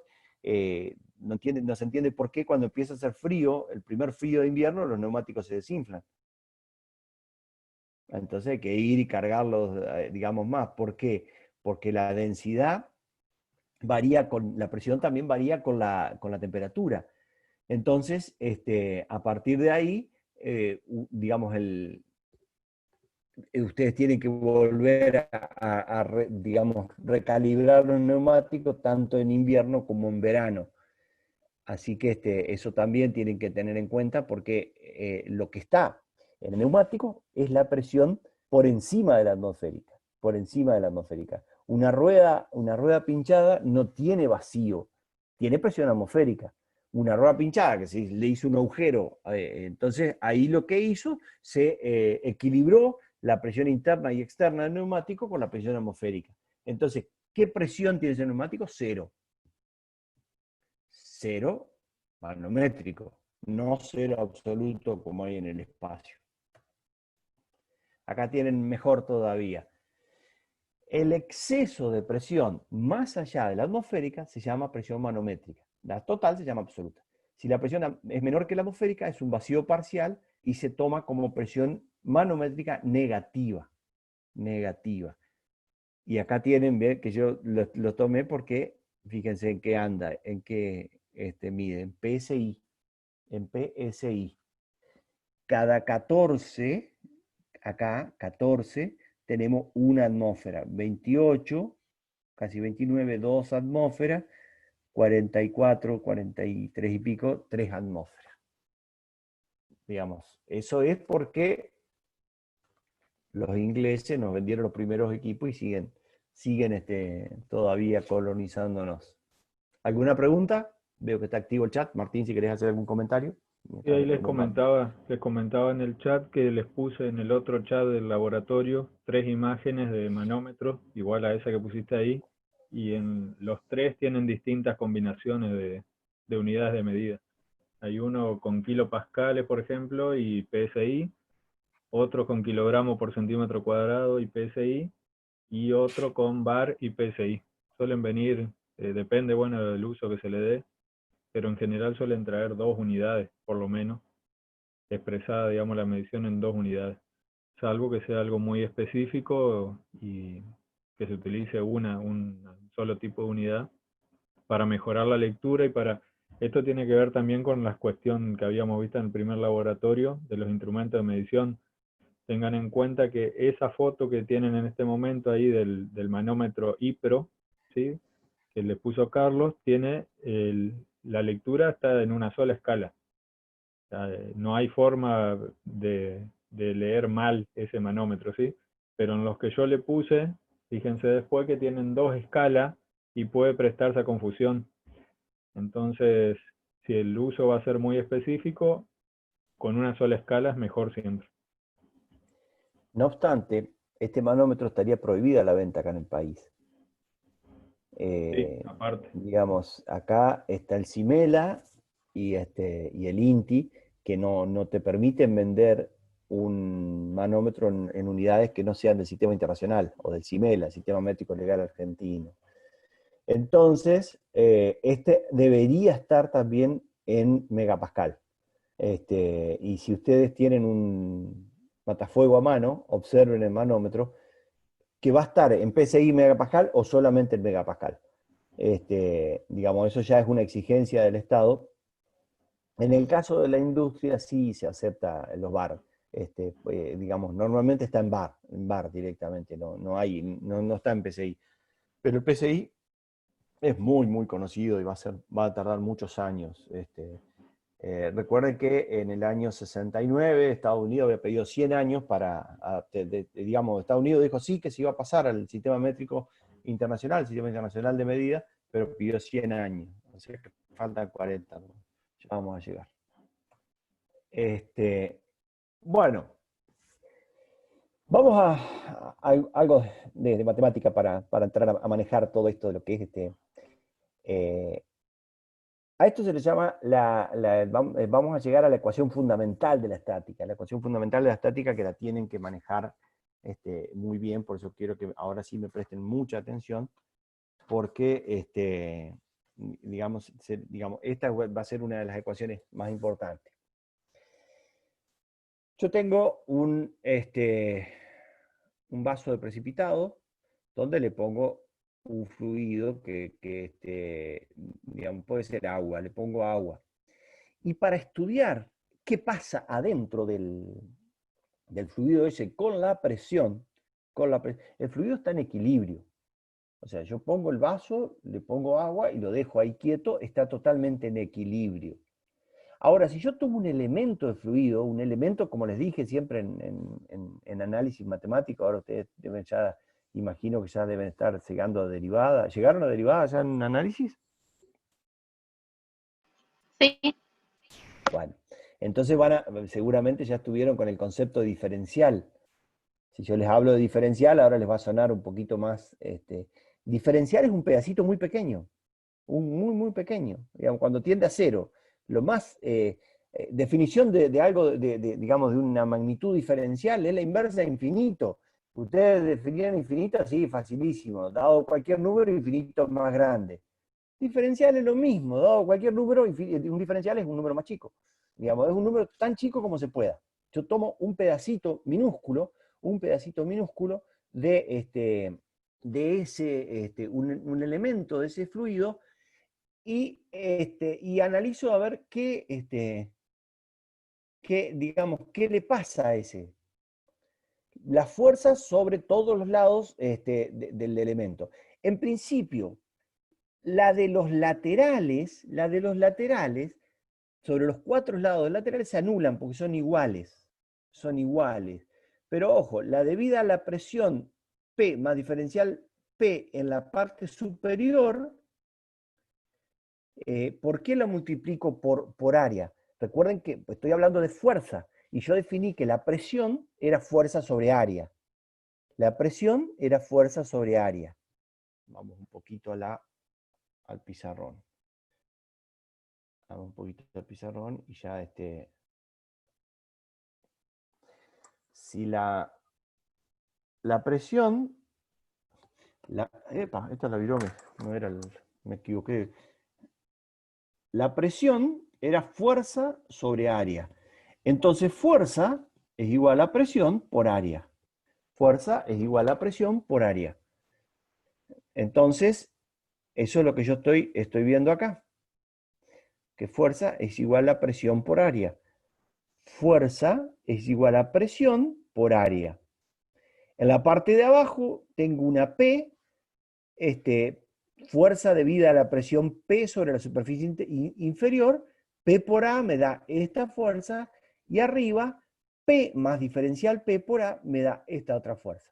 no se entiende por qué cuando empieza a hacer frío, el primer frío de invierno, los neumáticos se desinflan. Entonces hay que ir y cargarlos, digamos, más. ¿Por qué? Porque la densidad varía la presión también varía con la temperatura. Entonces, a partir de ahí, digamos, ustedes tienen que volver digamos, recalibrar los neumáticos tanto en invierno como en verano. Así que eso también tienen que tener en cuenta porque lo que está en el neumático es la presión por encima de la atmosférica, por encima de la atmosférica. Una rueda pinchada no tiene vacío, tiene presión atmosférica. Una rueda pinchada que se le hizo un agujero, entonces ahí lo que hizo, se equilibró la presión interna y externa del neumático con la presión atmosférica. Entonces, ¿qué presión tiene ese neumático? Cero. Cero manométrico, no cero absoluto como hay en el espacio. Acá tienen mejor todavía. El exceso de presión más allá de la atmosférica se llama presión manométrica. La total se llama absoluta. Si la presión es menor que la atmosférica, es un vacío parcial y se toma como presión manométrica negativa. Negativa. Y acá tienen, ¿ve? Que yo lo tomé porque, fíjense en qué anda, en qué mide, en PSI. En PSI. Cada 14, acá 14, tenemos una atmósfera. 28, casi 29, 2 atmósferas. 44, 43 y pico, 3 atmósferas. Digamos, eso es porque los ingleses nos vendieron los primeros equipos y siguen todavía colonizándonos. ¿Alguna pregunta? Veo que está activo el chat. Martín, si querés hacer algún comentario. Y ahí les comentaba en el chat que les puse en el otro chat del laboratorio 3 imágenes de manómetros, igual a esa que pusiste ahí, y en los 3 tienen distintas combinaciones de unidades de medida. Hay uno con kilopascales, por ejemplo, y PSI, otro con kilogramo por centímetro cuadrado y PSI, y otro con bar y PSI. Suelen venir, depende, bueno, del uso que se le dé, pero en general suelen traer 2 unidades, por lo menos, expresada, digamos, la medición en 2 unidades, salvo que sea algo muy específico y que se utilice un solo tipo de unidad para mejorar la lectura y para... Esto tiene que ver también con la cuestión que habíamos visto en el primer laboratorio de los instrumentos de medición. Tengan en cuenta que esa foto que tienen en este momento ahí del manómetro IPRO, ¿sí?, que le puso Carlos, tiene la lectura está en una sola escala. O sea, no hay forma de leer mal ese manómetro, ¿sí? Pero en los que yo le puse, fíjense después que tienen 2 escalas y puede prestarse a confusión. Entonces, si el uso va a ser muy específico, con una sola escala es mejor siempre. No obstante, este manómetro estaría prohibida la venta acá en el país. Sí, aparte. Digamos, acá está el CIMELA y el INTI, que no te permiten vender un manómetro en unidades que no sean del sistema internacional o del CIMELA, el Sistema Métrico Legal Argentino. Entonces, debería estar también en megapascal. Y si ustedes tienen un matafuego a mano, observen el manómetro, que va a estar en PSI megapascal o solamente en megapascal. Digamos, eso ya es una exigencia del Estado. En el caso de la industria sí se acepta los bar. Digamos, normalmente está en bar directamente, no está en PSI. Pero el PSI es muy, muy conocido y va a tardar muchos años Recuerden que en el año 69 Estados Unidos había pedido 100 años para, digamos, Estados Unidos dijo sí que se iba a pasar al sistema métrico internacional, el sistema internacional de medidas, pero pidió 100 años. O sea que faltan 40, ¿no? Ya vamos a llegar. Bueno, vamos a algo de matemática para entrar a manejar todo esto de lo que es a esto se le llama, vamos a llegar a la ecuación fundamental de la estática. La ecuación fundamental de la estática que la tienen que manejar muy bien, por eso quiero que ahora sí me presten mucha atención, porque digamos, esta va a ser una de las ecuaciones más importantes. Yo tengo un vaso de precipitado donde le pongo un fluido que digamos, puede ser agua, le pongo agua. Y para estudiar qué pasa adentro del fluido ese con la presión, el fluido está en equilibrio. O sea, yo pongo el vaso, le pongo agua y lo dejo ahí quieto, está totalmente en equilibrio. Ahora, si yo tomo un elemento de fluido, un elemento, como les dije siempre en análisis matemático, ahora ustedes deben ya, imagino que ya deben estar llegando a derivada. ¿Llegaron a derivada ya en análisis? Sí. Bueno, entonces seguramente ya estuvieron con el concepto de diferencial. Si yo les hablo de diferencial, ahora les va a sonar un poquito más. Diferencial es un pedacito muy pequeño, muy pequeño, digamos, cuando tiende a cero. Lo más, definición de algo, digamos, de una magnitud diferencial es la inversa de infinito. Ustedes definieron infinito, sí, facilísimo. Dado cualquier número, infinito más grande. Diferencial es lo mismo, dado cualquier número, un diferencial es un número más chico. Digamos, es un número tan chico como se pueda. Yo tomo un pedacito minúsculo de ese, un elemento de ese fluido y analizo a ver digamos, qué le pasa a ese. Las fuerzas sobre todos los lados del elemento. En principio, la de los laterales, sobre los 4 lados laterales se anulan porque son iguales. Pero ojo, la debida a la presión P más diferencial P en la parte superior, ¿por qué la multiplico por área? Recuerden que estoy hablando de fuerza y yo definí que la presión era fuerza sobre área. La presión era fuerza sobre área. Vamos un poquito al pizarrón. Vamos un poquito al pizarrón y ya si la presión, esta la viró, no era me equivoqué. La presión era fuerza sobre área. Entonces fuerza es igual a presión por área. Fuerza es igual a presión por área. Entonces, eso es lo que yo estoy viendo acá. Que fuerza es igual a presión por área. Fuerza es igual a presión por área. En la parte de abajo tengo una P, fuerza debida a la presión P sobre la superficie inferior, P por A me da esta fuerza, y arriba P más diferencial P por A me da esta otra fuerza.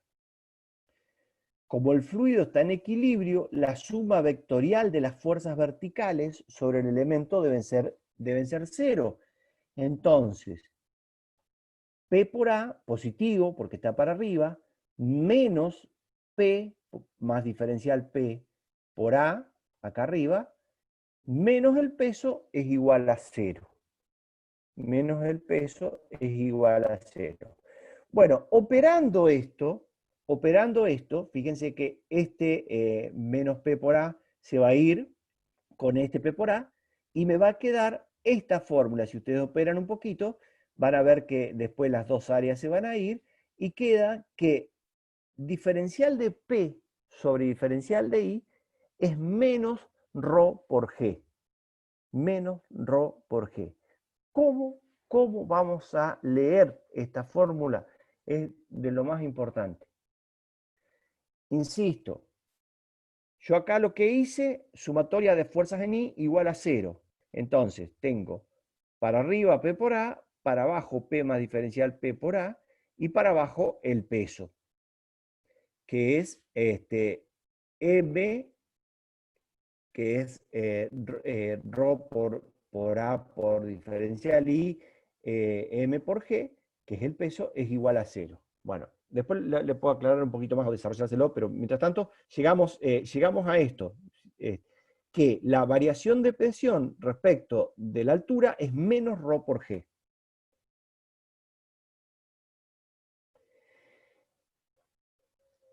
Como el fluido está en equilibrio, la suma vectorial de las fuerzas verticales sobre el elemento deben ser 0. Entonces, P por A, positivo, porque está para arriba, menos P más diferencial P por A, acá arriba, menos el peso es igual a 0. Menos el peso es igual a 0. Bueno, operando esto, fíjense que menos P por A se va a ir con este P por A y me va a quedar esta fórmula. Si ustedes operan un poquito, van a ver que después las dos áreas se van a ir y queda que diferencial de P sobre diferencial de I es menos ρ por G. Menos ρ por G. ¿Cómo vamos a leer esta fórmula? Es de lo más importante. Insisto, yo acá lo que hice, sumatoria de fuerzas en I igual a 0. Entonces tengo para arriba P por A, para abajo P más diferencial P por A, y para abajo el peso, que es M, que es ρ por A por diferencial, y M por G, que es el peso, es igual a 0. Bueno, después le puedo aclarar un poquito más o desarrollárselo, pero mientras tanto llegamos a esto, que la variación de presión respecto de la altura es menos ρ por G.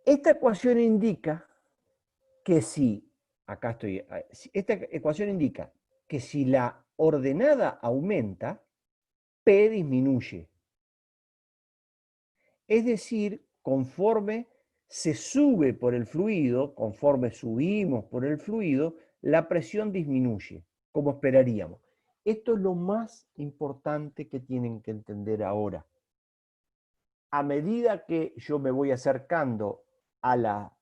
Esta ecuación indica que esta ecuación indica que si la ordenada aumenta, P disminuye. Es decir, conforme se sube por el fluido, conforme subimos por el fluido, la presión disminuye, como esperaríamos. Esto es lo más importante que tienen que entender ahora. A medida que yo me voy acercando a la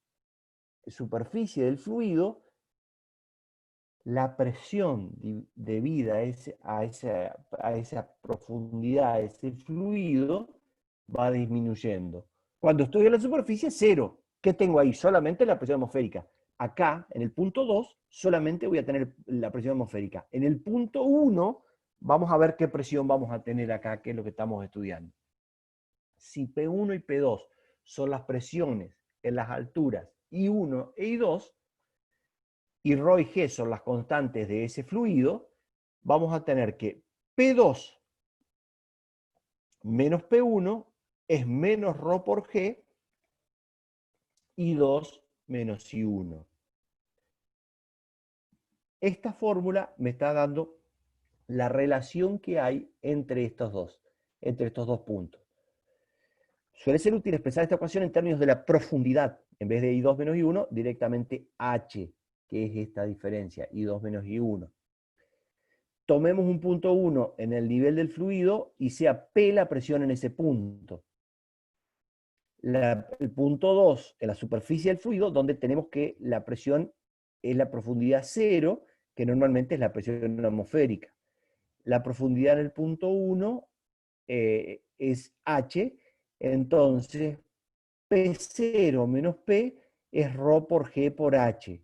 superficie del fluido, la presión debida a esa profundidad, a ese fluido, va disminuyendo. Cuando estoy en la superficie, 0. ¿Qué tengo ahí? Solamente la presión atmosférica. Acá, en el punto 2, solamente voy a tener la presión atmosférica. En el punto 1, vamos a ver qué presión vamos a tener acá, que es lo que estamos estudiando. Si P1 y P2 son las presiones en las alturas I1 e I2, y ρ y G son las constantes de ese fluido, vamos a tener que P2 menos P1 es menos ρ por G, I2 menos I1. Esta fórmula me está dando la relación que hay entre estos dos puntos. Suele ser útil expresar esta ecuación en términos de la profundidad. En vez de I2 menos I1, directamente H, que es esta diferencia, I2 menos I1. Tomemos un punto 1 en el nivel del fluido y sea P la presión en ese punto. El punto 2 en la superficie del fluido, donde tenemos que la presión es la profundidad 0, que normalmente es la presión atmosférica. La profundidad en el punto 1 es H, entonces P0 menos P es ρ por G por H.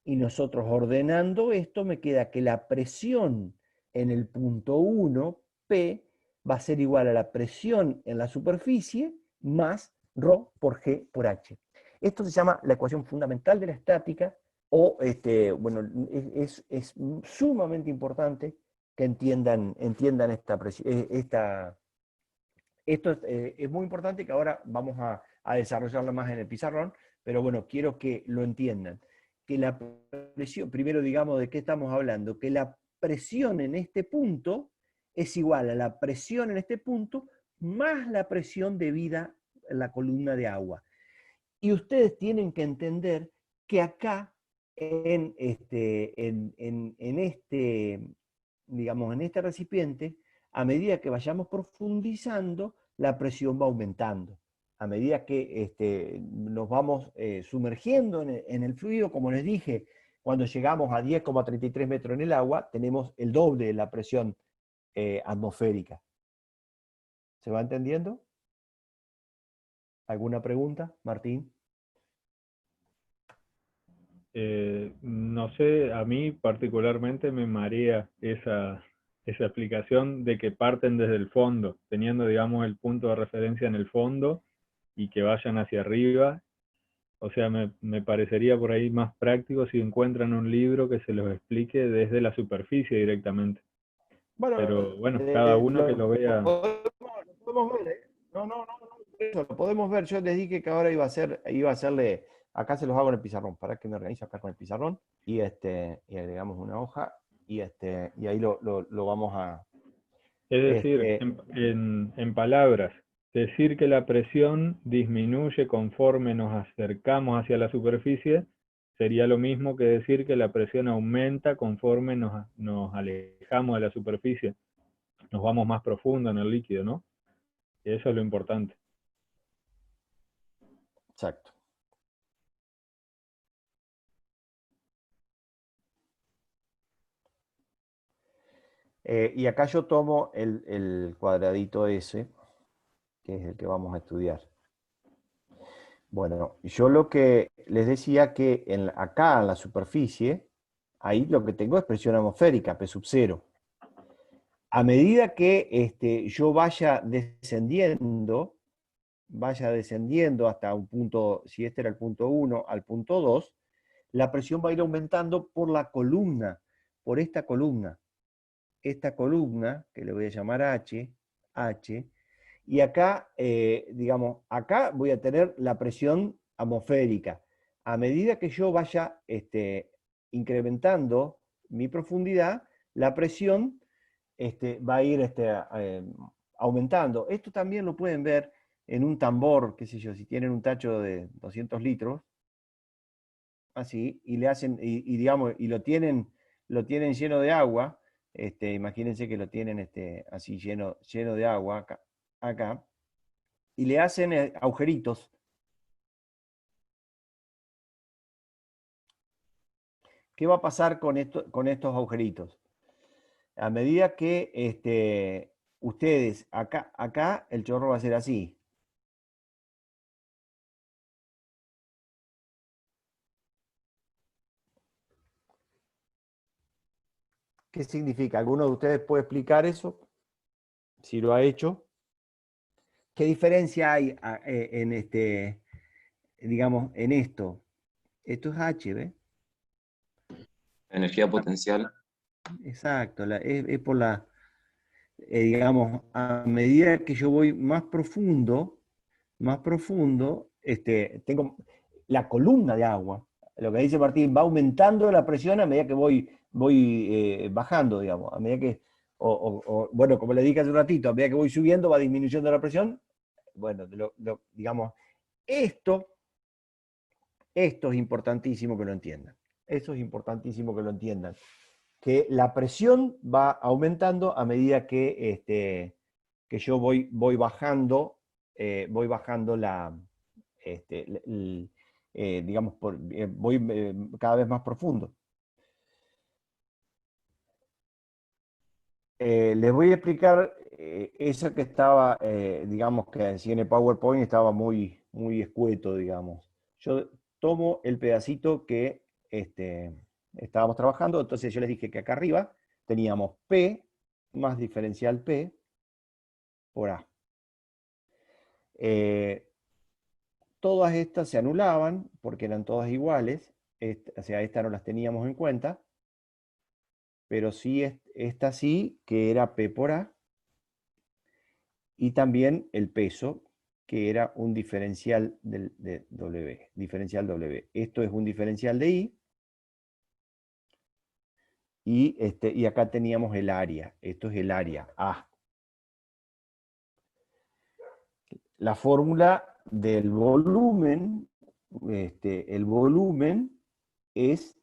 Y nosotros ordenando esto, me queda que la presión en el punto 1, P, va a ser igual a la presión en la superficie más ρ por G por H. Esto se llama la ecuación fundamental de la estática, o bueno, es sumamente importante que entiendan esto es muy importante, que ahora vamos a desarrollarlo más en el pizarrón, pero bueno, quiero que lo entiendan. Que la presión, primero digamos de qué estamos hablando, que la presión en este punto es igual a la presión en este punto más la presión debida en la columna de agua. Y ustedes tienen que entender que acá, digamos, en este recipiente, a medida que vayamos profundizando, la presión va aumentando. A medida que nos vamos sumergiendo en el fluido, como les dije, cuando llegamos a 10,33 metros en el agua, tenemos el doble de la presión atmosférica. ¿Se va entendiendo? ¿Alguna pregunta, Martín? No sé, a mí particularmente me marea esa explicación de que parten desde el fondo, teniendo, digamos, el punto de referencia en el fondo y que vayan hacia arriba. O sea, me parecería por ahí más práctico si encuentran un libro que se los explique desde la superficie directamente. Bueno, pero bueno, cada uno que lo vea. Lo podemos ver, ¿eh? No, eso lo podemos ver. Yo les dije que ahora iba a hacerle, acá se los hago en el pizarrón, para que me organizo acá con el pizarrón, y agregamos una hoja, y ahí lo vamos a... Es decir, en palabras, decir que la presión disminuye conforme nos acercamos hacia la superficie sería lo mismo que decir que la presión aumenta conforme nos alejamos de la superficie. Nos vamos más profundo en el líquido, ¿no? Y eso es lo importante. Exacto. Y acá yo tomo el cuadradito ese, que es el que vamos a estudiar. Bueno, yo lo que les decía que acá en la superficie, ahí lo que tengo es presión atmosférica, P sub 0. A medida que yo vaya descendiendo hasta un punto, si este era el punto 1 al punto 2, la presión va a ir aumentando por la columna, por esta columna, que le voy a llamar H, y acá, digamos, acá voy a tener la presión atmosférica. A medida que yo vaya incrementando mi profundidad, la presión va a ir aumentando. Esto también lo pueden ver en un tambor, qué sé yo, si tienen un tacho de 200 litros, así, y le hacen, digamos, y lo tienen lleno de agua, imagínense que lo tienen así lleno de agua acá, y le hacen agujeritos. ¿Qué va a pasar con estos agujeritos? A medida que ustedes, acá el chorro va a ser así. ¿Qué significa? ¿Alguno de ustedes puede explicar eso? Si lo ha hecho. ¿Qué diferencia hay digamos, en esto? Esto es H, ¿ves? Energía potencial. Exacto, es por la, digamos, a medida que yo voy más profundo, tengo la columna de agua. Lo que dice Martín, va aumentando la presión a medida que voy bajando, digamos. A medida que, bueno, como le dije hace un ratito, a medida que voy subiendo va disminuyendo la presión. Bueno, digamos, esto es importantísimo que lo entiendan. Eso es importantísimo que lo entiendan. Que la presión va aumentando a medida que yo voy bajando la, digamos, voy cada vez más profundo. Les voy a explicar eso que estaba, digamos que así en el PowerPoint estaba muy escueto, digamos. Yo tomo el pedacito que estábamos trabajando, entonces yo les dije que acá arriba teníamos P más diferencial P por A. Todas estas se anulaban porque eran todas iguales, o sea, estas no las teníamos en cuenta, pero sí esta sí, que era P por A, y también el peso, que era un diferencial de W, diferencial W. Esto es un diferencial de I, y acá teníamos el área, esto es el área A. La fórmula del volumen, el volumen es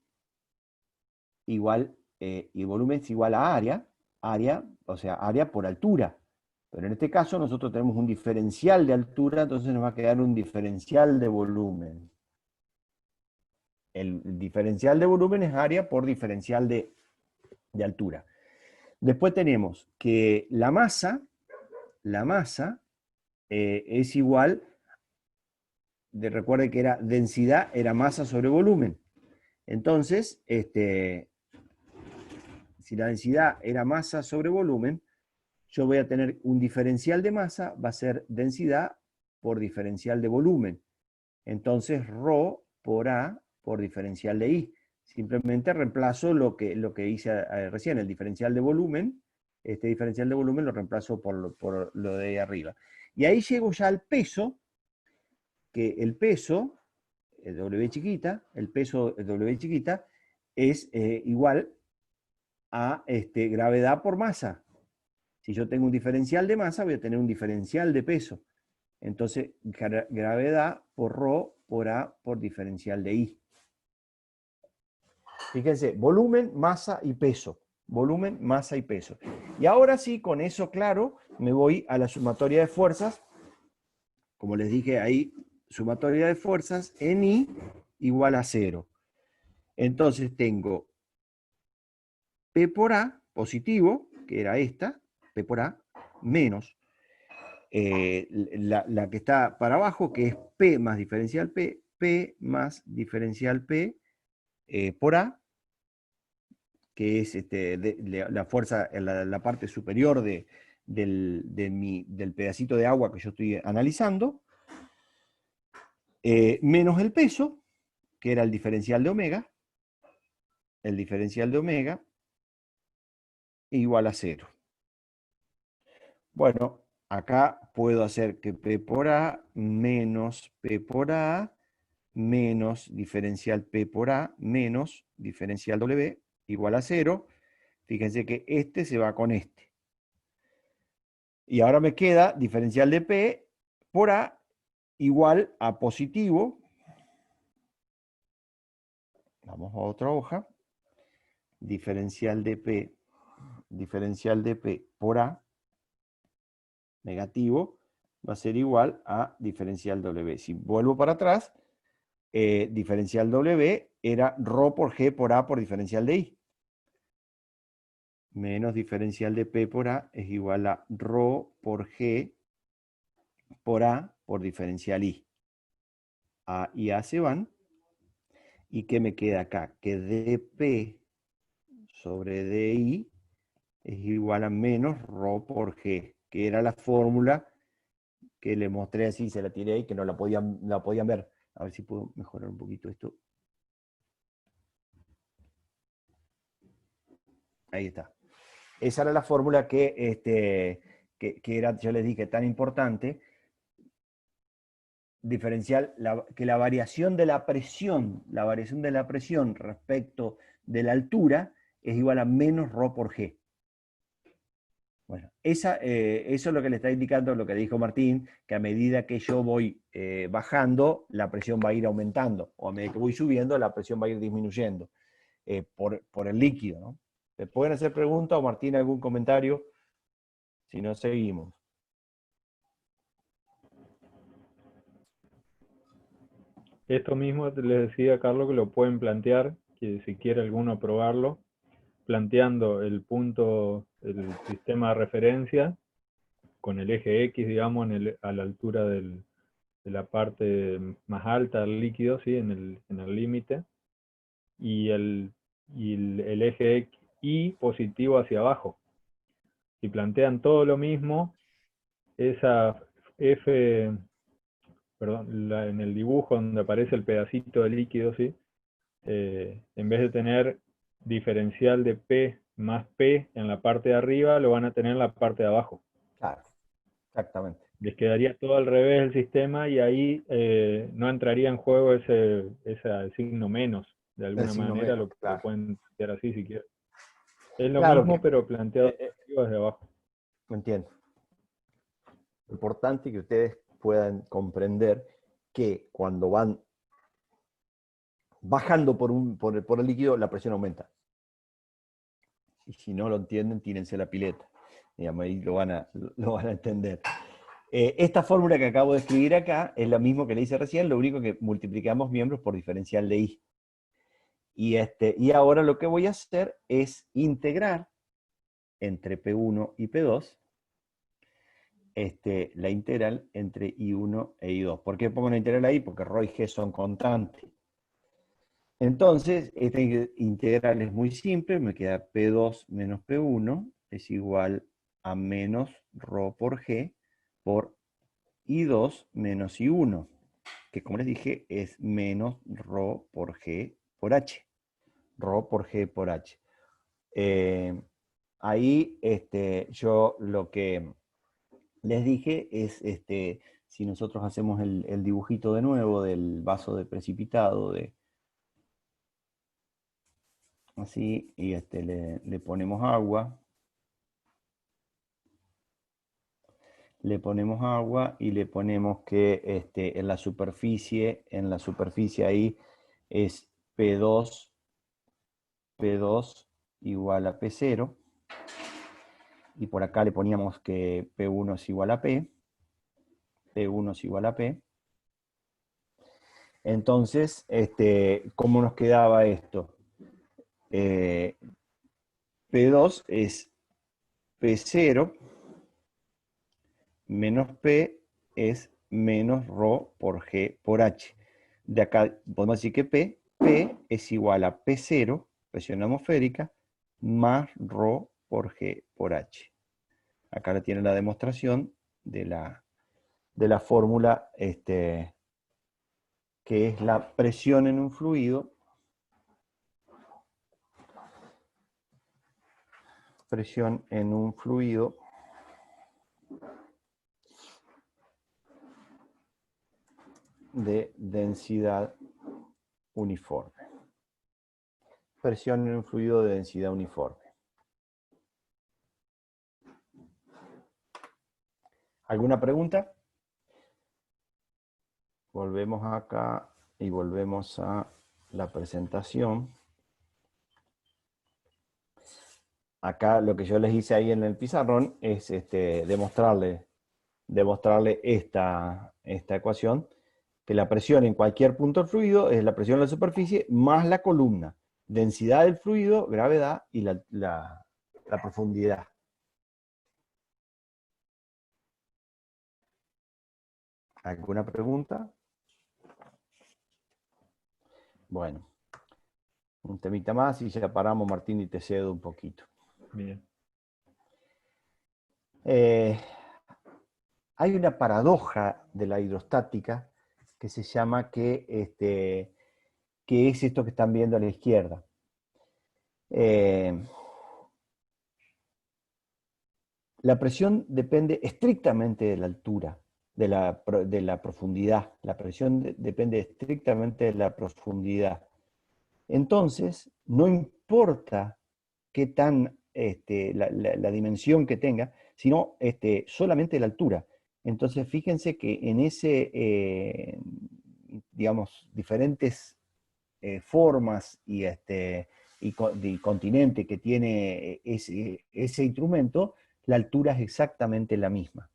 igual, y volumen es igual a área, o sea, área por altura. Pero en este caso nosotros tenemos un diferencial de altura, entonces nos va a quedar un diferencial de volumen. El diferencial de volumen es área por diferencial de altura. Después tenemos que la masa es igual, recuerde que era densidad, era masa sobre volumen. Entonces, si la densidad era masa sobre volumen, yo voy a tener un diferencial de masa, va a ser densidad por diferencial de volumen. Entonces, ρ por A por diferencial de I. Simplemente reemplazo lo que hice recién, el diferencial de volumen. Este diferencial de volumen lo reemplazo por lo de ahí arriba. Y ahí llego ya al peso, que el peso, el W chiquita, el peso W chiquita, es igual a gravedad por masa. Si yo tengo un diferencial de masa, voy a tener un diferencial de peso. Entonces, gravedad por ρ por A por diferencial de I. Fíjense, volumen, masa y peso. Volumen, masa y peso. Y ahora sí, con eso claro, me voy a la sumatoria de fuerzas. Como les dije ahí, sumatoria de fuerzas en I igual a 0. Entonces tengo P por A, positivo, que era esta, P por A, menos la que está para abajo, que es P más diferencial P, P más diferencial P por A, que es la fuerza, la parte superior del pedacito de agua que yo estoy analizando, menos el peso, que era el diferencial de omega, igual a 0. Bueno, acá puedo hacer que P por A menos P por A menos diferencial P por A menos diferencial W igual a 0. Fíjense que este se va con este. Y ahora me queda diferencial de P por A igual a positivo. Vamos a otra hoja. Diferencial de P por A negativo va a ser igual a diferencial W. Si vuelvo para atrás, diferencial W era ρ por G por A por diferencial de I. Menos diferencial de P por A es igual a ρ por G por A por diferencial I. A y A se van. ¿Y qué me queda acá? Que dP sobre dI es igual a menos ρ por G, que era la fórmula que le mostré así, se la tiré ahí, que no la podían ver. A ver si puedo mejorar un poquito esto. Ahí está. Esa era la fórmula que era, yo les dije, tan importante. Diferencial, que la variación de la presión respecto de la altura es igual a menos ρ por G. Bueno, eso es lo que le está indicando lo que dijo Martín, que a medida que yo voy bajando, la presión va a ir aumentando, o a medida que voy subiendo, la presión va a ir disminuyendo por el líquido, ¿no? ¿Me pueden hacer preguntas o Martín algún comentario? Si no, seguimos. Esto mismo les decía a Carlos que lo pueden plantear, que si quiere alguno probarlo, planteando el punto, el sistema de referencia, con el eje X, digamos, a la altura de la parte más alta del líquido, ¿sí? en el límite, y el eje Y positivo hacia abajo. Si plantean todo lo mismo, esa F, perdón, en el dibujo donde aparece el pedacito de líquido, ¿sí? En vez de tener diferencial de P más P en la parte de arriba, lo van a tener en la parte de abajo. Claro, exactamente. Les quedaría todo al revés del sistema y ahí no entraría en juego ese signo menos. De alguna manera menos, claro. lo pueden plantear así si quieren. Es lo claro mismo, pero planteado desde abajo. Entiendo. Importante que ustedes puedan comprender que cuando van bajando por el líquido, la presión aumenta. Y si no lo entienden, tírense la pileta. Digamos, ahí lo van a entender. Esta fórmula que acabo de escribir acá es la misma que le hice recién, lo único que multiplicamos miembros por diferencial de I. Y ahora lo que voy a hacer es integrar entre P1 y P2 la integral entre I1 e I2. ¿Por qué pongo la integral ahí? Porque ρ y G son constantes. Entonces, esta integral es muy simple, me queda P2 menos P1 es igual a menos ρ por G por I2 menos I1, que como les dije es menos ρ por G por H. ρ por G por H. Ahí yo lo que les dije es, si nosotros hacemos el dibujito de nuevo del vaso de precipitado, así, y le ponemos agua. Le ponemos agua y le ponemos que en la superficie ahí es P2 igual a P0. Y por acá le poníamos que P1 es igual a P. P1 es igual a P. Entonces, ¿cómo nos quedaba esto? P2 es P0 menos P es menos ρ por G por H. De acá podemos decir que P es igual a P0, presión atmosférica, más ρ por G por H. Acá le tienen la demostración de la fórmula, que es la presión en un fluido. Presión en un fluido de densidad uniforme. Presión en un fluido de densidad uniforme. ¿Alguna pregunta? Volvemos acá y volvemos a la presentación. Acá lo que yo les hice ahí en el pizarrón es demostrarle esta ecuación, que la presión en cualquier punto del fluido es la presión en la superficie más la columna, densidad del fluido, gravedad y la profundidad. ¿Alguna pregunta? Bueno, un temita más y ya paramos, Martín, y te cedo un poquito. Bien. Hay una paradoja de la hidrostática que se llama que es esto que están viendo a la izquierda. La presión depende estrictamente de la altura, de la profundidad. La presión depende estrictamente de la profundidad. Entonces, no importa qué tan la dimensión que tenga, sino solamente la altura. Entonces, fíjense que en ese, digamos, diferentes formas y continente que tiene ese instrumento, la altura es exactamente la misma.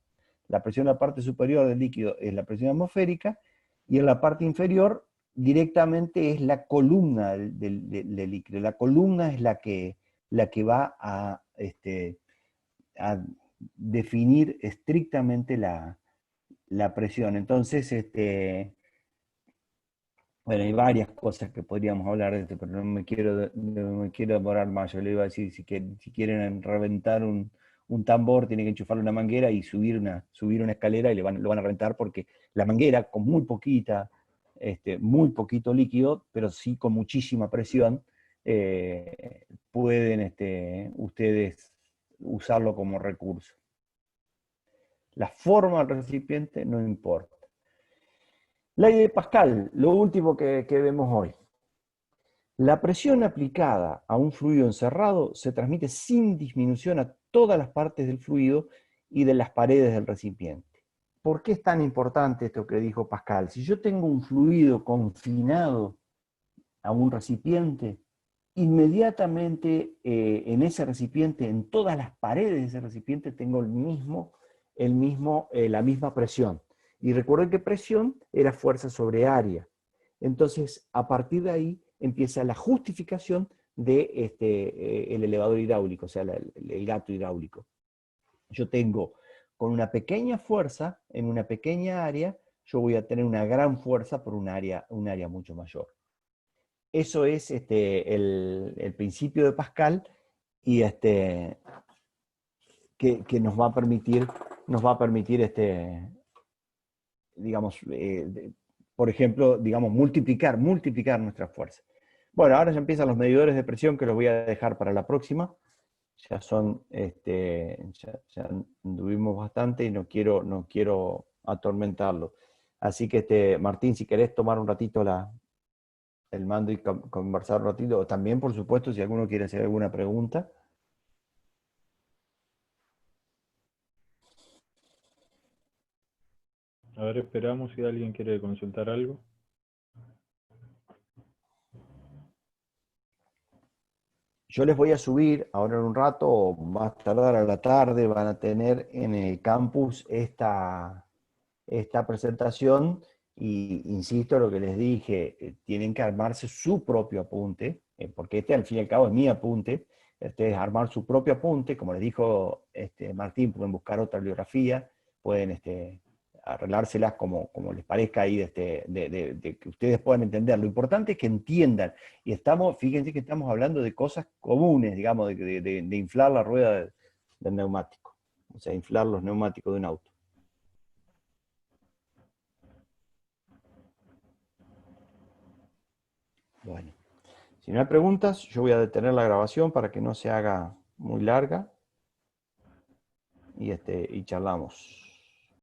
La presión en la parte superior del líquido es la presión atmosférica, y en la parte inferior directamente es la columna del líquido. La columna es la que va a definir estrictamente la presión. Entonces, bueno, hay varias cosas que podríamos hablar de esto, pero no me quiero demorar más. Yo le iba a decir, si quieren reventar un tambor, tienen que enchufarle una manguera y subir una escalera y lo van a reventar, porque la manguera, con muy muy poquito líquido, pero sí con muchísima presión, pueden ustedes usarlo como recurso. La forma del recipiente no importa. Ley de Pascal, lo último que vemos hoy. La presión aplicada a un fluido encerrado se transmite sin disminución a todas las partes del fluido y de las paredes del recipiente. ¿Por qué es tan importante esto que dijo Pascal? Si yo tengo un fluido confinado a un recipiente, inmediatamente en ese recipiente, en todas las paredes de ese recipiente, tengo la misma presión. Y recuerden que presión era fuerza sobre área. Entonces, a partir de ahí empieza la justificación de el elevador hidráulico, o sea, el gato hidráulico. Yo tengo, con una pequeña fuerza, en una pequeña área, yo voy a tener una gran fuerza por un área mucho mayor. Eso es el principio de Pascal, y que nos va a permitir digamos, por ejemplo, digamos, multiplicar nuestra fuerza. Bueno, ahora ya empiezan los medidores de presión, que los voy a dejar para la próxima. Ya son, ya anduvimos bastante y no quiero atormentarlo. Así que, Martín, si querés tomar un ratito el mando y conversar un ratito, también, por supuesto, si alguno quiere hacer alguna pregunta. A ver, esperamos si alguien quiere consultar algo. Yo les voy a subir ahora en un rato, o más tardar a la tarde, van a tener en el campus esta presentación, y insisto en lo que les dije, tienen que armarse su propio apunte, porque al fin y al cabo es mi apunte. ustedes armar su propio apunte, como les dijo Martín, pueden buscar otra bibliografía, pueden arreglárselas como les parezca ahí, de que ustedes puedan entender. Lo importante es que entiendan, y fíjense que estamos hablando de cosas comunes, digamos, de inflar la rueda del neumático, o sea, inflar los neumáticos de un auto. Bueno, si no hay preguntas, yo voy a detener la grabación para que no se haga muy larga y charlamos.